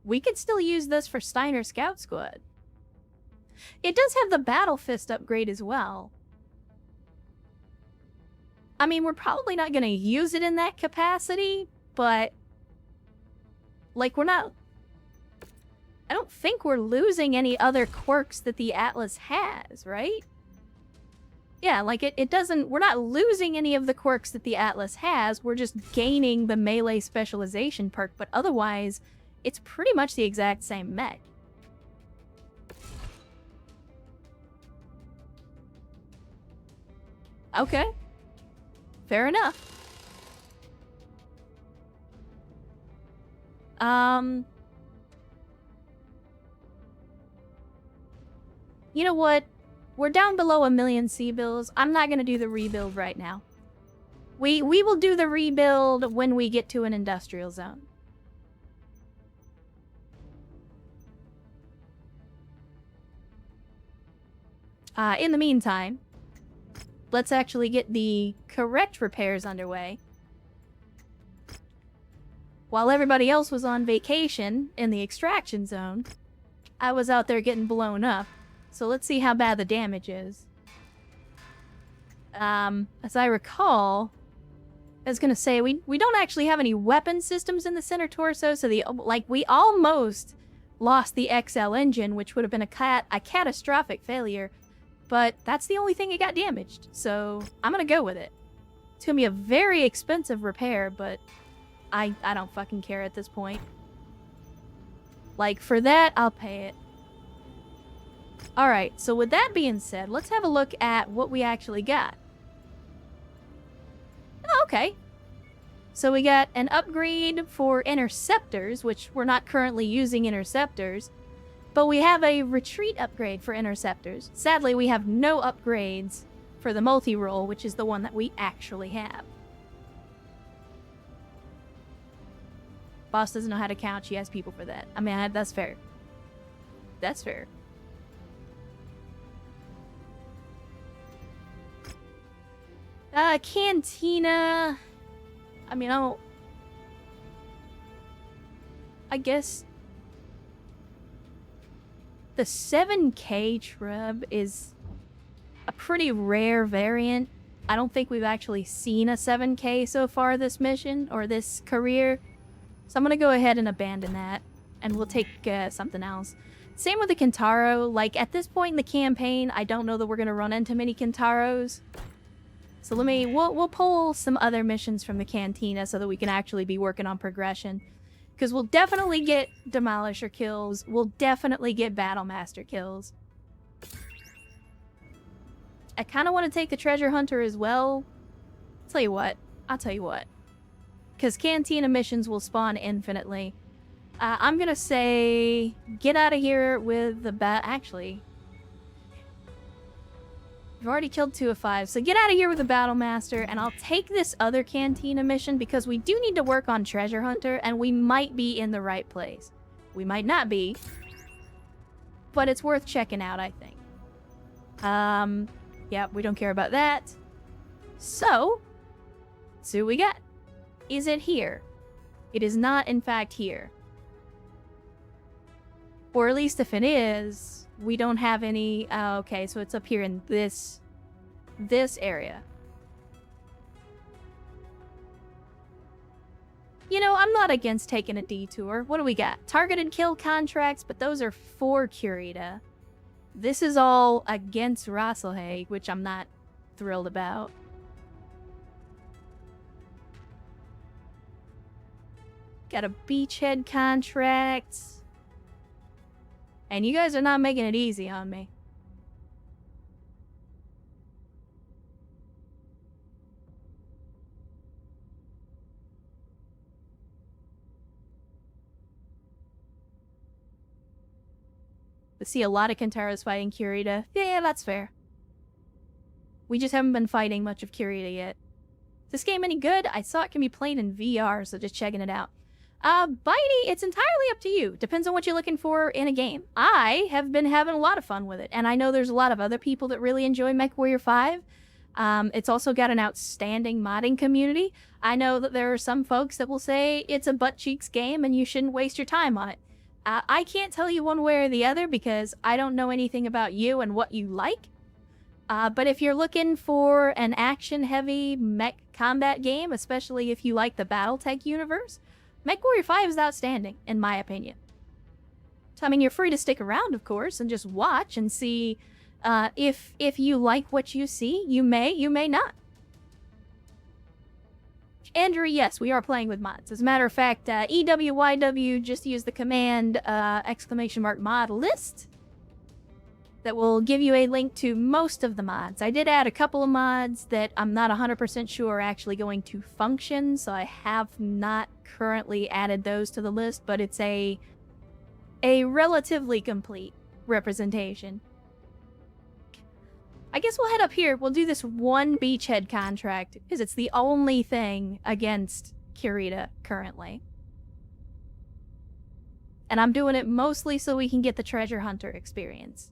we could still use this for Steiner Scout Squad. It does have the Battle Fist upgrade as well. I mean, we're probably not going to use it in that capacity, but... like, we're not... I don't think we're losing any other quirks that the Atlas has, right? Yeah, like, it doesn't... we're not losing any of the quirks that the Atlas has, we're just gaining the melee specialization perk, but otherwise, it's pretty much the exact same mech. Okay. Fair enough. You know what? We're down below 1 million C-bills. I'm not gonna do the rebuild right now. We will do the rebuild when we get to an industrial zone. In the meantime, let's actually get the correct repairs underway. While everybody else was on vacation in the extraction zone, I was out there getting blown up. So let's see how bad the damage is. As I recall, I was gonna say, we don't actually have any weapon systems in the center torso, so we almost lost the XL engine, which would have been a catastrophic failure, but that's the only thing that got damaged, so I'm gonna go with it. It's gonna be a very expensive repair, but I don't fucking care at this point. Like, for that, I'll pay it. Alright, so with that being said, let's have a look at what we actually got. Oh, okay. So we got an upgrade for interceptors, which we're not currently using interceptors, but we have a retreat upgrade for interceptors. Sadly, we have no upgrades for the multi-role, which is the one that we actually have. Boss doesn't know how to count. She has people for that. I mean, that's fair. That's fair. Cantina. I mean, I guess the 7K trub is a pretty rare variant. I don't think we've actually seen a 7K so far this mission or this career. So I'm gonna go ahead and abandon that, and we'll take something else. Same with the Kintaro. Like, at this point in the campaign, I don't know that we're gonna run into many Kintaros. So we'll pull some other missions from the cantina so that we can actually be working on progression. Because we'll definitely get Demolisher kills. We'll definitely get Battlemaster kills. I kind of want to take the Treasure Hunter as well. I'll tell you what. Because cantina missions will spawn infinitely. I'm going to say get out of here with the Actually, I've already killed 2 of 5, so get out of here with the Battlemaster, and I'll take this other Cantina mission because we do need to work on Treasure Hunter, and we might be in the right place. We might not be, but it's worth checking out, I think. Yeah, we don't care about that. So, let's see what we got. Is it here? It is not, in fact, here. Or at least if it is... we don't have any... okay, so it's up here in this area. You know, I'm not against taking a detour. What do we got? Targeted kill contracts, but those are for Kurita. This is all against Rasselhaig, which I'm not thrilled about. Got a beachhead contract. And you guys are not making it easy on me. I see a lot of Kintaros fighting Kurita. Yeah, that's fair. We just haven't been fighting much of Kurita yet. Is this game any good? I saw it can be played in VR, so just checking it out. Bitey, it's entirely up to you. Depends on what you're looking for in a game. I have been having a lot of fun with it, and I know there's a lot of other people that really enjoy Mechwarrior 5. It's also got an outstanding modding community. I know that there are some folks that will say it's a butt-cheeks game and you shouldn't waste your time on it. I can't tell you one way or the other because I don't know anything about you and what you like. But if you're looking for an action-heavy mech combat game, especially if you like the Battletech universe, Mechwarrior 5 is outstanding, in my opinion. So, I mean, you're free to stick around, of course, and just watch and see if you like what you see. You may not. Andrew, yes, we are playing with mods. As a matter of fact, EWYW just used the command !mod list that will give you a link to most of the mods. I did add a couple of mods that I'm not 100% sure are actually going to function, so I have not currently added those to the list, but it's a relatively complete representation. I guess we'll head up here. We'll do this one beachhead contract, because it's the only thing against Kurita currently. And I'm doing it mostly so we can get the Treasure Hunter experience.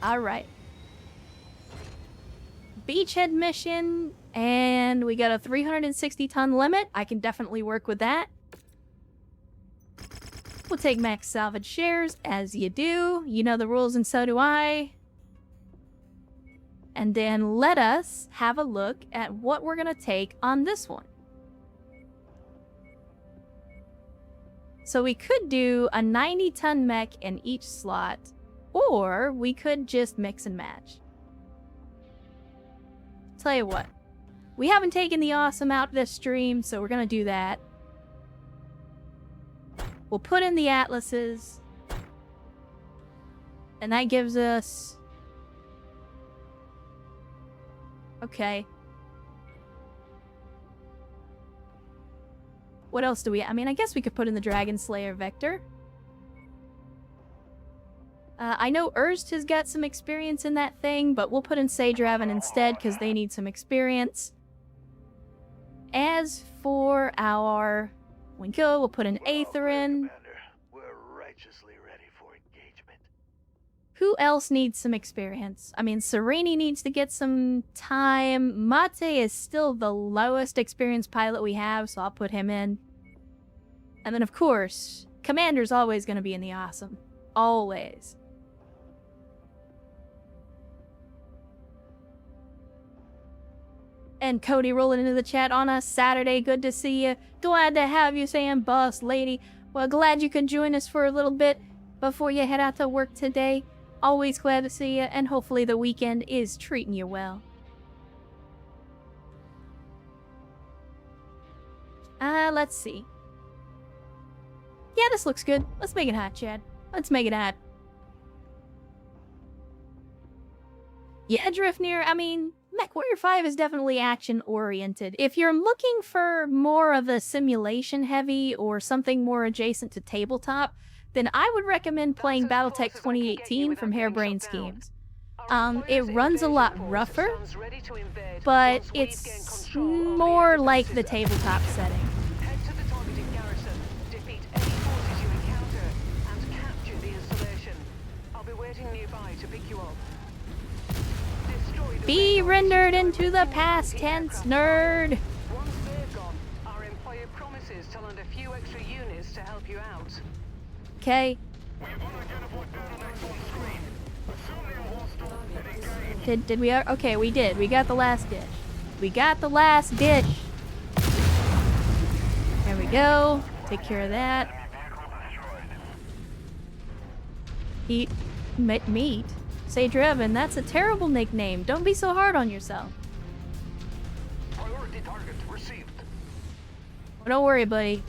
Alright. Beachhead mission, and we got a 360-ton limit. I can definitely work with that. We'll take max salvage shares, as you do. You know the rules, and so do I. And then let us have a look at what we're going to take on this one. So we could do a 90-ton mech in each slot, or we could just mix and match. Tell you what, we haven't taken the awesome out this stream, so we're gonna do that. We'll put in the atlases, and that gives us... Okay. What else do we... I mean, I guess we could put in the Dragon Slayer Vector. I know Erst has got some experience in that thing, but we'll put in Sage Raven instead because they need some experience. As for our Winko, we'll put an Aether in. Commander, we're righteously ready for engagement. Who else needs some experience? I mean, Sereni needs to get some time. Mate is still the lowest experienced pilot we have, so I'll put him in. And then, of course, Commander's always going to be in the awesome. Always. And Cody rolling into the chat on a Saturday. Good to see you. Glad to have you, Sam Boss Lady. Well, glad you can join us for a little bit before you head out to work today. Always glad to see you, and hopefully the weekend is treating you well. Let's see. Yeah, this looks good. Let's make it hot, Chad. Let's make it hot. Yeah, Driftnir, I mean, Mechwarrior 5 is definitely action-oriented. If you're looking for more of a simulation-heavy or something more adjacent to tabletop, then I would recommend playing Battletech 2018 from Harebrained Schemes. It runs a lot rougher, but it's more like the tabletop setting. Head to the targeted garrison, defeat any forces you encounter, and capture the installation. I'll be waiting nearby to pick you up. Destroy the Be radar rendered system into the with past the tense, aircraft. nerd! Once they're gone, our employer promises to lend a few extra units to help you out. Okay. Did we... Okay, we did. We got the last dish. We got the last dish! There we go. Take care of that. Eat... meat? Sage Raven, that's a terrible nickname. Don't be so hard on yourself. Priority target received. Don't worry, buddy.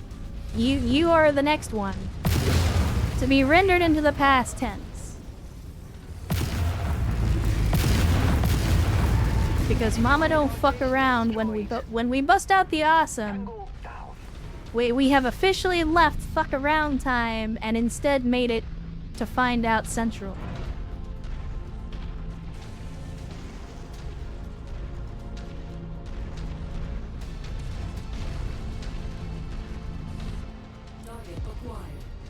You are the next one. To be rendered into the past tense. Because Mama don't fuck around when we bust out the awesome. Tango down. We have officially left fuck around time and instead made it to find out Central.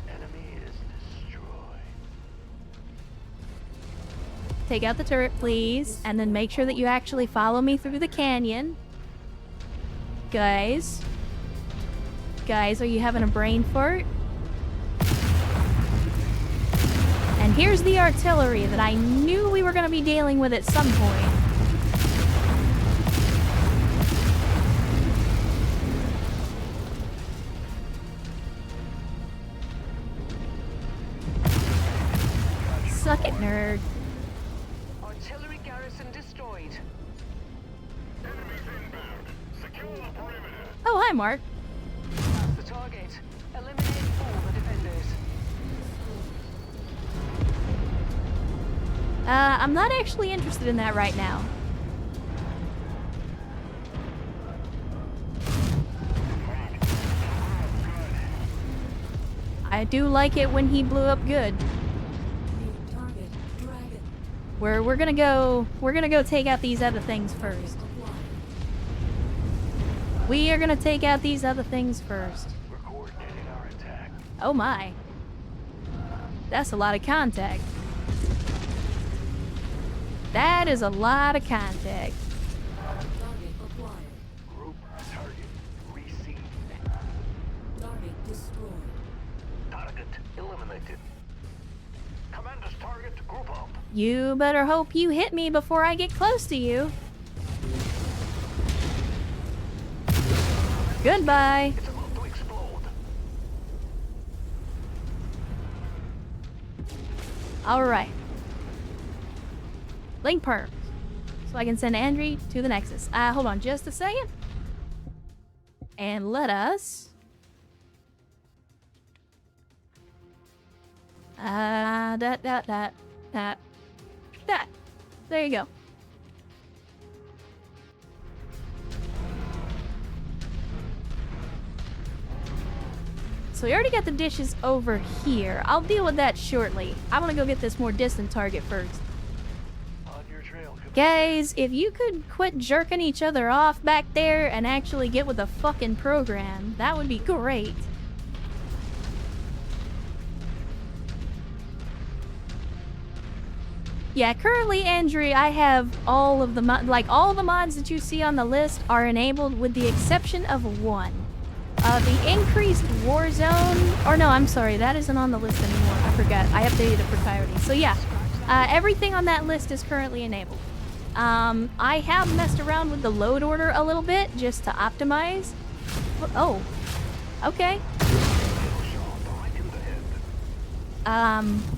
Enemy is destroyed. Take out the turret, please, and then make sure that you actually follow me through the canyon. Guys, are you having a brain fart? And here's the artillery that I knew we were going to be dealing with at some point. Suck it, nerd. Artillery garrison destroyed. Oh, hi, Mark. That's the target. Eliminate all the defenders. I'm not actually interested in that right now. I do like it when he blew up good. We're gonna go take out these other things first. We are gonna take out these other things first. We're coordinating our attack. Oh my. That's a lot of contact. That is a lot of contact. Group target received. Target eliminated. Commander's target group up. You better hope you hit me before I get close to you. Goodbye. It's about to explode. Alright. Link perms. So I can send Andri to the Nexus. Hold on just a second. And let us... that. There you go. So we already got the dishes over here. I'll deal with that shortly. I want to go get this more distant target first. On your trail, Commander. Guys, if you could quit jerking each other off back there and actually get with the fucking program, that would be great. Yeah, currently, Andri, I have all of the all the mods that you see on the list are enabled with the exception of one. The increased war zone, or no, I'm sorry, that isn't on the list anymore. I forgot. I updated it for clarity. So yeah, everything on that list is currently enabled. I have messed around with the load order a little bit just to optimize. Oh, okay.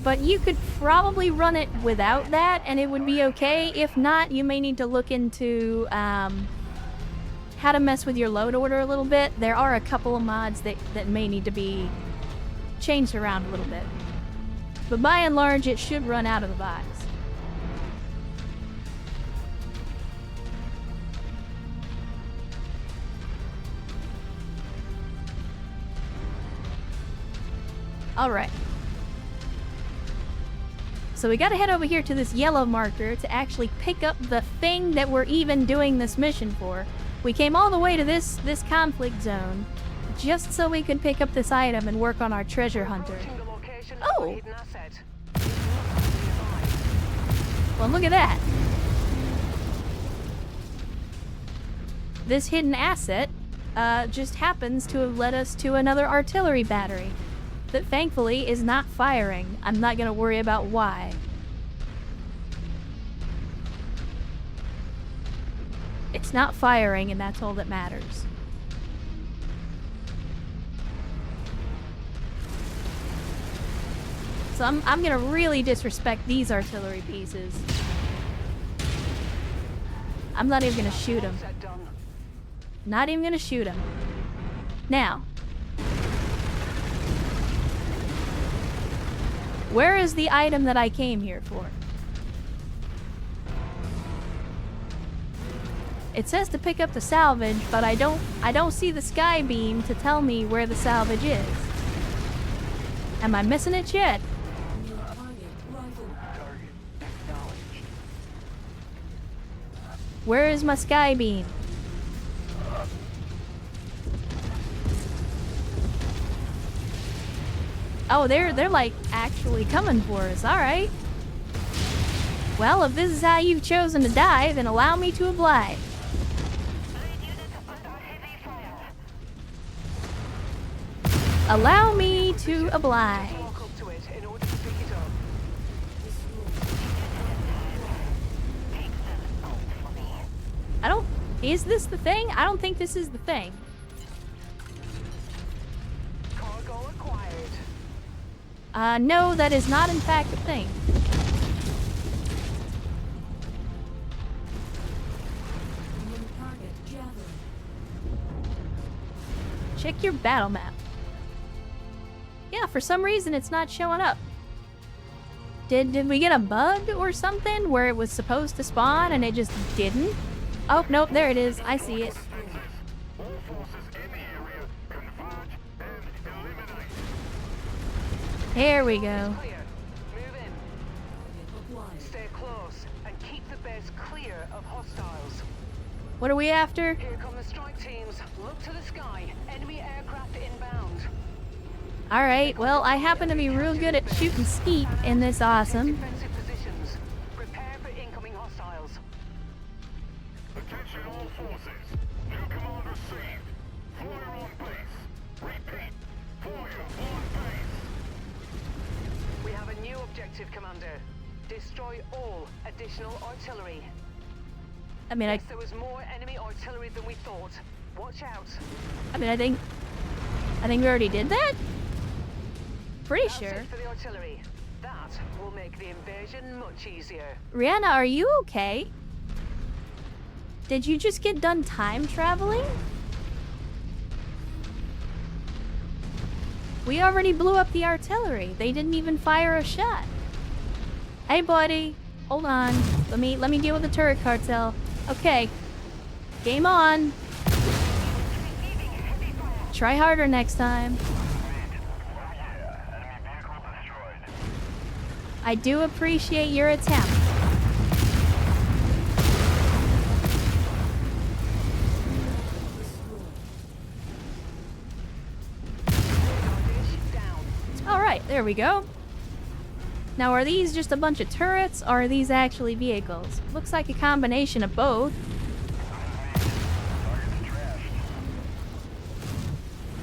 But you could probably run it without that and it would be okay. If not, you may need to look into how to mess with your load order a little bit. There are a couple of mods that may need to be changed around a little bit. But by and large, it should run out of the box. Alright. So we gotta head over here to this yellow marker to actually pick up the thing that we're even doing this mission for. We came all the way to this conflict zone just so we could pick up this item and work on our treasure hunter. Oh! Well, look at that. This hidden asset just happens to have led us to another artillery battery that thankfully is not firing. I'm not gonna worry about why. It's not firing, and that's all that matters. So I'm gonna really disrespect these artillery pieces. I'm not even gonna shoot them. Not even gonna shoot them. Now, where is the item that I came here for? It says to pick up the salvage, but I don't see the sky beam to tell me where the salvage is. Am I missing it yet? Where is my sky beam? Oh, they're like actually coming for us. All right. Well, if this is how you've chosen to die, then allow me to oblige. Allow me to oblige. Is this the thing? I don't think this is the thing. Cargo acquired. No, that is not in fact a thing. Check your battle map. Yeah, for some reason it's not showing up. Did we get a bug or something where it was supposed to spawn and it just didn't? Oh, nope, there it is. I see it. Here we go. Clear. Move in. Stay close and keep the base clear of hostiles. What are we after? Here come the strike teams. Look to the sky. Enemy aircraft inbound. Alright, well, I happen to be real good at shooting skeet in this awesome. Defensive positions. Prepare for incoming hostiles. Attention all forces. New command received. Fire on base. Repeat. Fire on base. We have a new objective, Commander. Destroy all additional artillery. I mean, Yes, there was more enemy artillery than we thought. Watch out. I think we already did that? Pretty sure. That's it for the artillery. That will make the invasion much easier. Rihanna, are you okay? Did you just get done time traveling? We already blew up the artillery. They didn't even fire a shot. Hey, buddy. Hold on. Let me deal with the turret cartel. Okay. Game on. Try harder next time. I do appreciate your attempt. Alright, there we go. Now, are these just a bunch of turrets, or are these actually vehicles? Looks like a combination of both.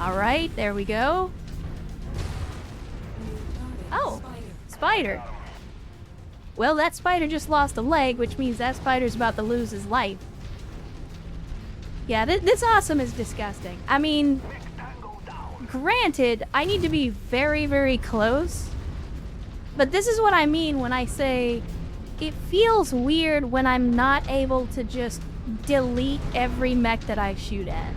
Alright, there we go. Oh, spider. Well, that spider just lost a leg, which means that spider's about to lose his life. Yeah, this awesome is disgusting. I mean, granted, I need to be very, very close. But this is what I mean when I say it feels weird when I'm not able to just delete every mech that I shoot at.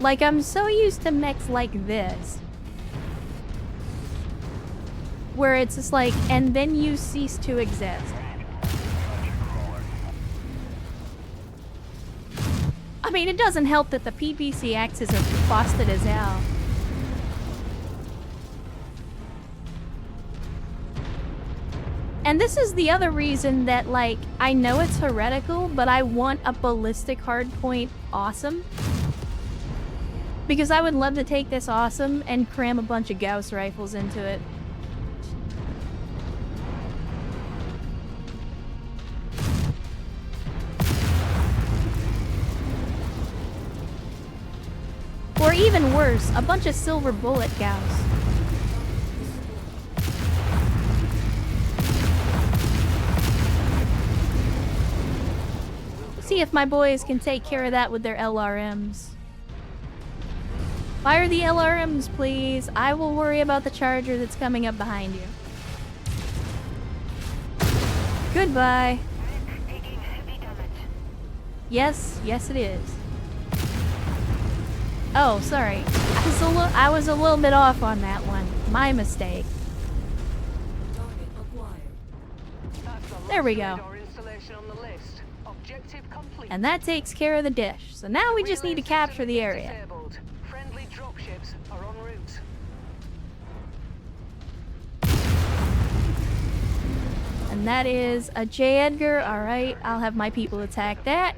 Like, I'm so used to mechs like this, where it's just like, and then you cease to exist. I mean, it doesn't help that the PPCXs are busted as hell. And this is the other reason that, like, I know it's heretical, but I want a ballistic hardpoint awesome. Because I would love to take this awesome and cram a bunch of Gauss rifles into it. Or even worse, a bunch of silver bullet Gauss. See if my boys can take care of that with their LRMs. Fire the LRMs, please. I will worry about the charger that's coming up behind you. Goodbye. Yes, yes it is. Oh, sorry. I was a little bit off on that one. My mistake. There we go. And that takes care of the dish. So now we just need to capture the area. Friendly dropships are en route. And that is a J. Edgar. Alright, I'll have my people attack that.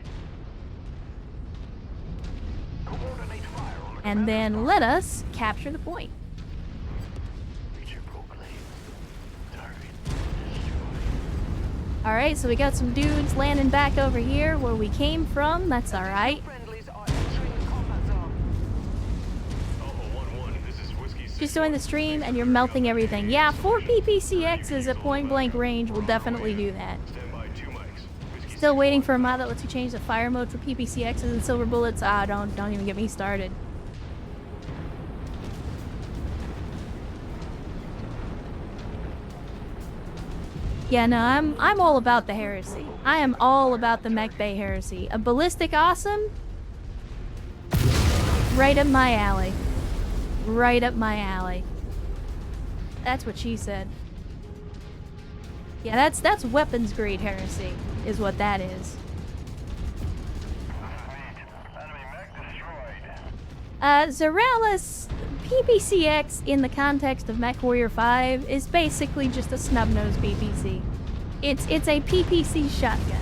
And then let us capture the point. Alright, so we got some dudes landing back over here where we came from. That's alright. Just joined the stream and you're melting everything. Yeah, 4 PPCXs at point blank range will definitely do that. Still waiting for a mod that lets you change the fire mode for PPCXs and silver bullets. Ah, don't even get me started. Yeah, no, I'm all about the heresy. I am all about the Mech Bay heresy. A ballistic awesome? Right up my alley. Right up my alley. That's what she said. Yeah, that's weapons grade heresy, is what that is. Zoralis PPCX in the context of Mechwarrior 5 is basically just a snub-nosed PPC. It's a PPC shotgun.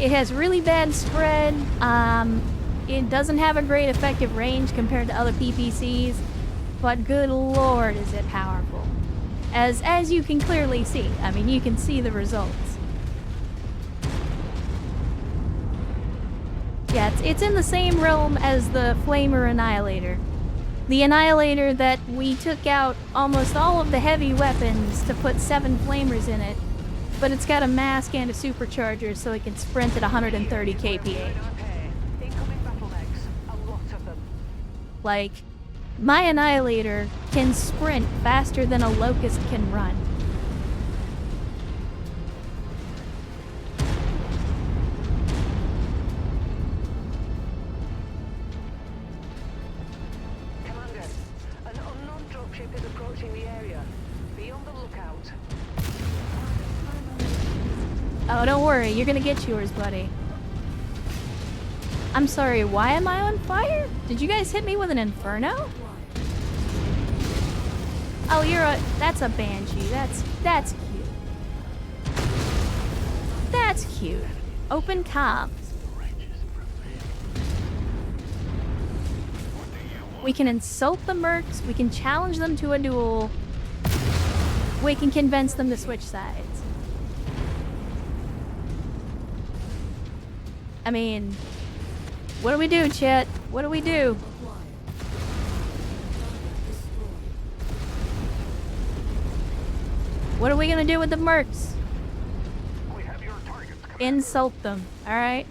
It has really bad spread. It doesn't have a great effective range compared to other PPCs, but good lord is it powerful. As you can clearly see. I mean, you can see the results. Yeah, it's in the same realm as the Flamer Annihilator. The Annihilator that we took out almost all of the heavy weapons to put 7 Flamers in it, but it's got a mask and a supercharger so it can sprint at 130 kph. Like, My Annihilator can sprint faster than a Locust can run. Commander, an unknown dropship is approaching the area. Be on the lookout. Oh, don't worry, you're gonna get yours, buddy. I'm sorry, why am I on fire? Did you guys hit me with an inferno? Oh, that's a banshee. That's cute. That's cute. Open comms. We can insult the mercs, we can challenge them to a duel, we can convince them to switch sides. I mean, what do we do, chat? What do we do? What are we gonna do with the mercs? We have your targets. Insult them, alright?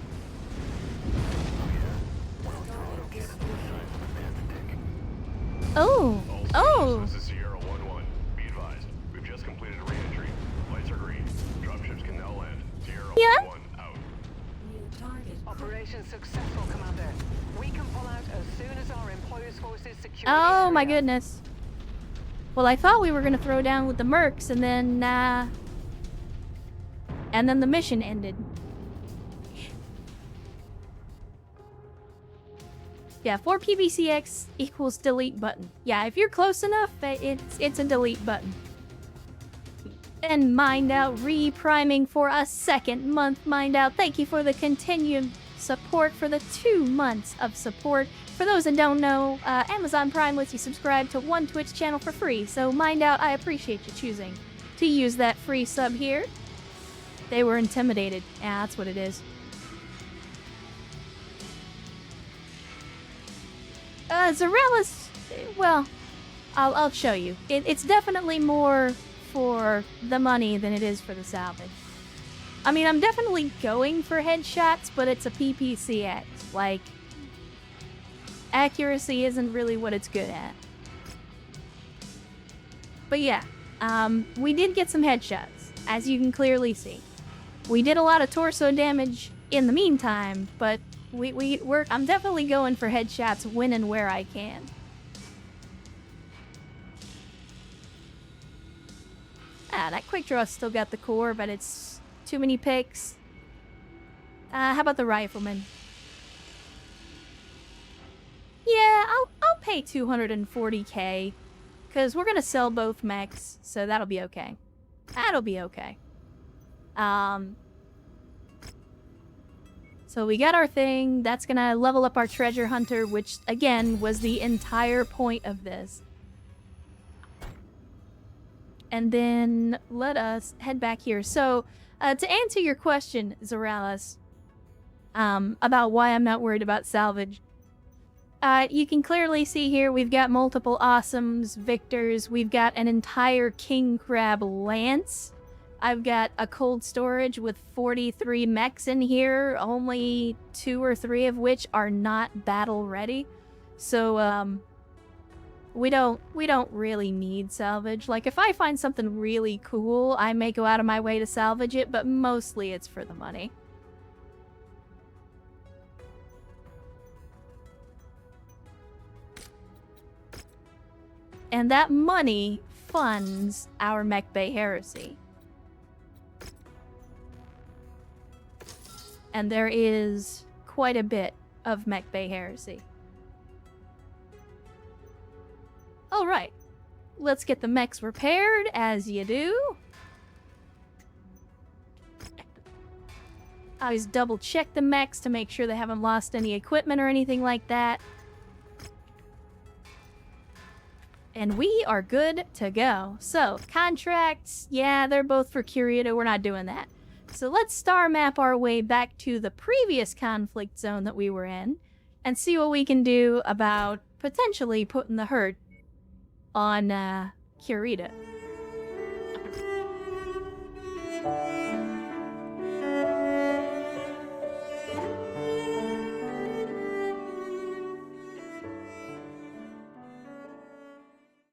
Oh! Oh! This is Sierra 1-1. Be advised. We've just completed a re-entry. Lights are green. Dropships can now land. Sierra Yeah. 1-1 out. Operation successful, Commander. We can pull out as soon as our employers' forces secure Oh the my area. goodness. Well, I thought we were gonna throw down with the mercs and then the mission ended. Yeah, 4 PBCX equals delete button. Yeah, if you're close enough, it's a delete button. And Mind Out re-priming for a second month. Mind Out, thank you for the continued support for the 2 months of support. For those that don't know, Amazon Prime lets you subscribe to one Twitch channel for free. So Mind Out, I appreciate you choosing to use that free sub here. They were intimidated. Yeah, that's what it is. Zarellas, well, I'll show you. It's definitely more for the money than it is for the salvage. I mean, I'm definitely going for headshots, but it's a PPCX. Like, accuracy isn't really what it's good at. But yeah, we did get some headshots, as you can clearly see. We did a lot of torso damage in the meantime, but I'm definitely going for headshots when and where I can. That quick draw still got the core, but it's too many picks. How about the rifleman? Yeah, I'll pay 240k, because we're gonna sell both mechs, so that'll be okay. That'll be okay. So we got our thing. That's gonna level up our treasure hunter, which again was the entire point of this. And then let us head back here. So to answer your question, Zoralis, about why I'm not worried about salvage, you can clearly see here we've got multiple awesomes, victors. We've got an entire king crab lance. I've got a cold storage with 43 mechs in here, only 2 or 3 of which are not battle ready. So we don't really need salvage. Like, if I find something really cool, I may go out of my way to salvage it, but mostly it's for the money. And that money funds our Mech Bay Heresy. And there is quite a bit of Mech Bay Heresy. Alright, let's get the mechs repaired, as you do. I always double check the mechs to make sure they haven't lost any equipment or anything like that. And we are good to go. So, contracts, yeah, they're both for Curator, we're not doing that. So let's star map our way back to the previous conflict zone that we were in and see what we can do about potentially putting the hurt on Kurita.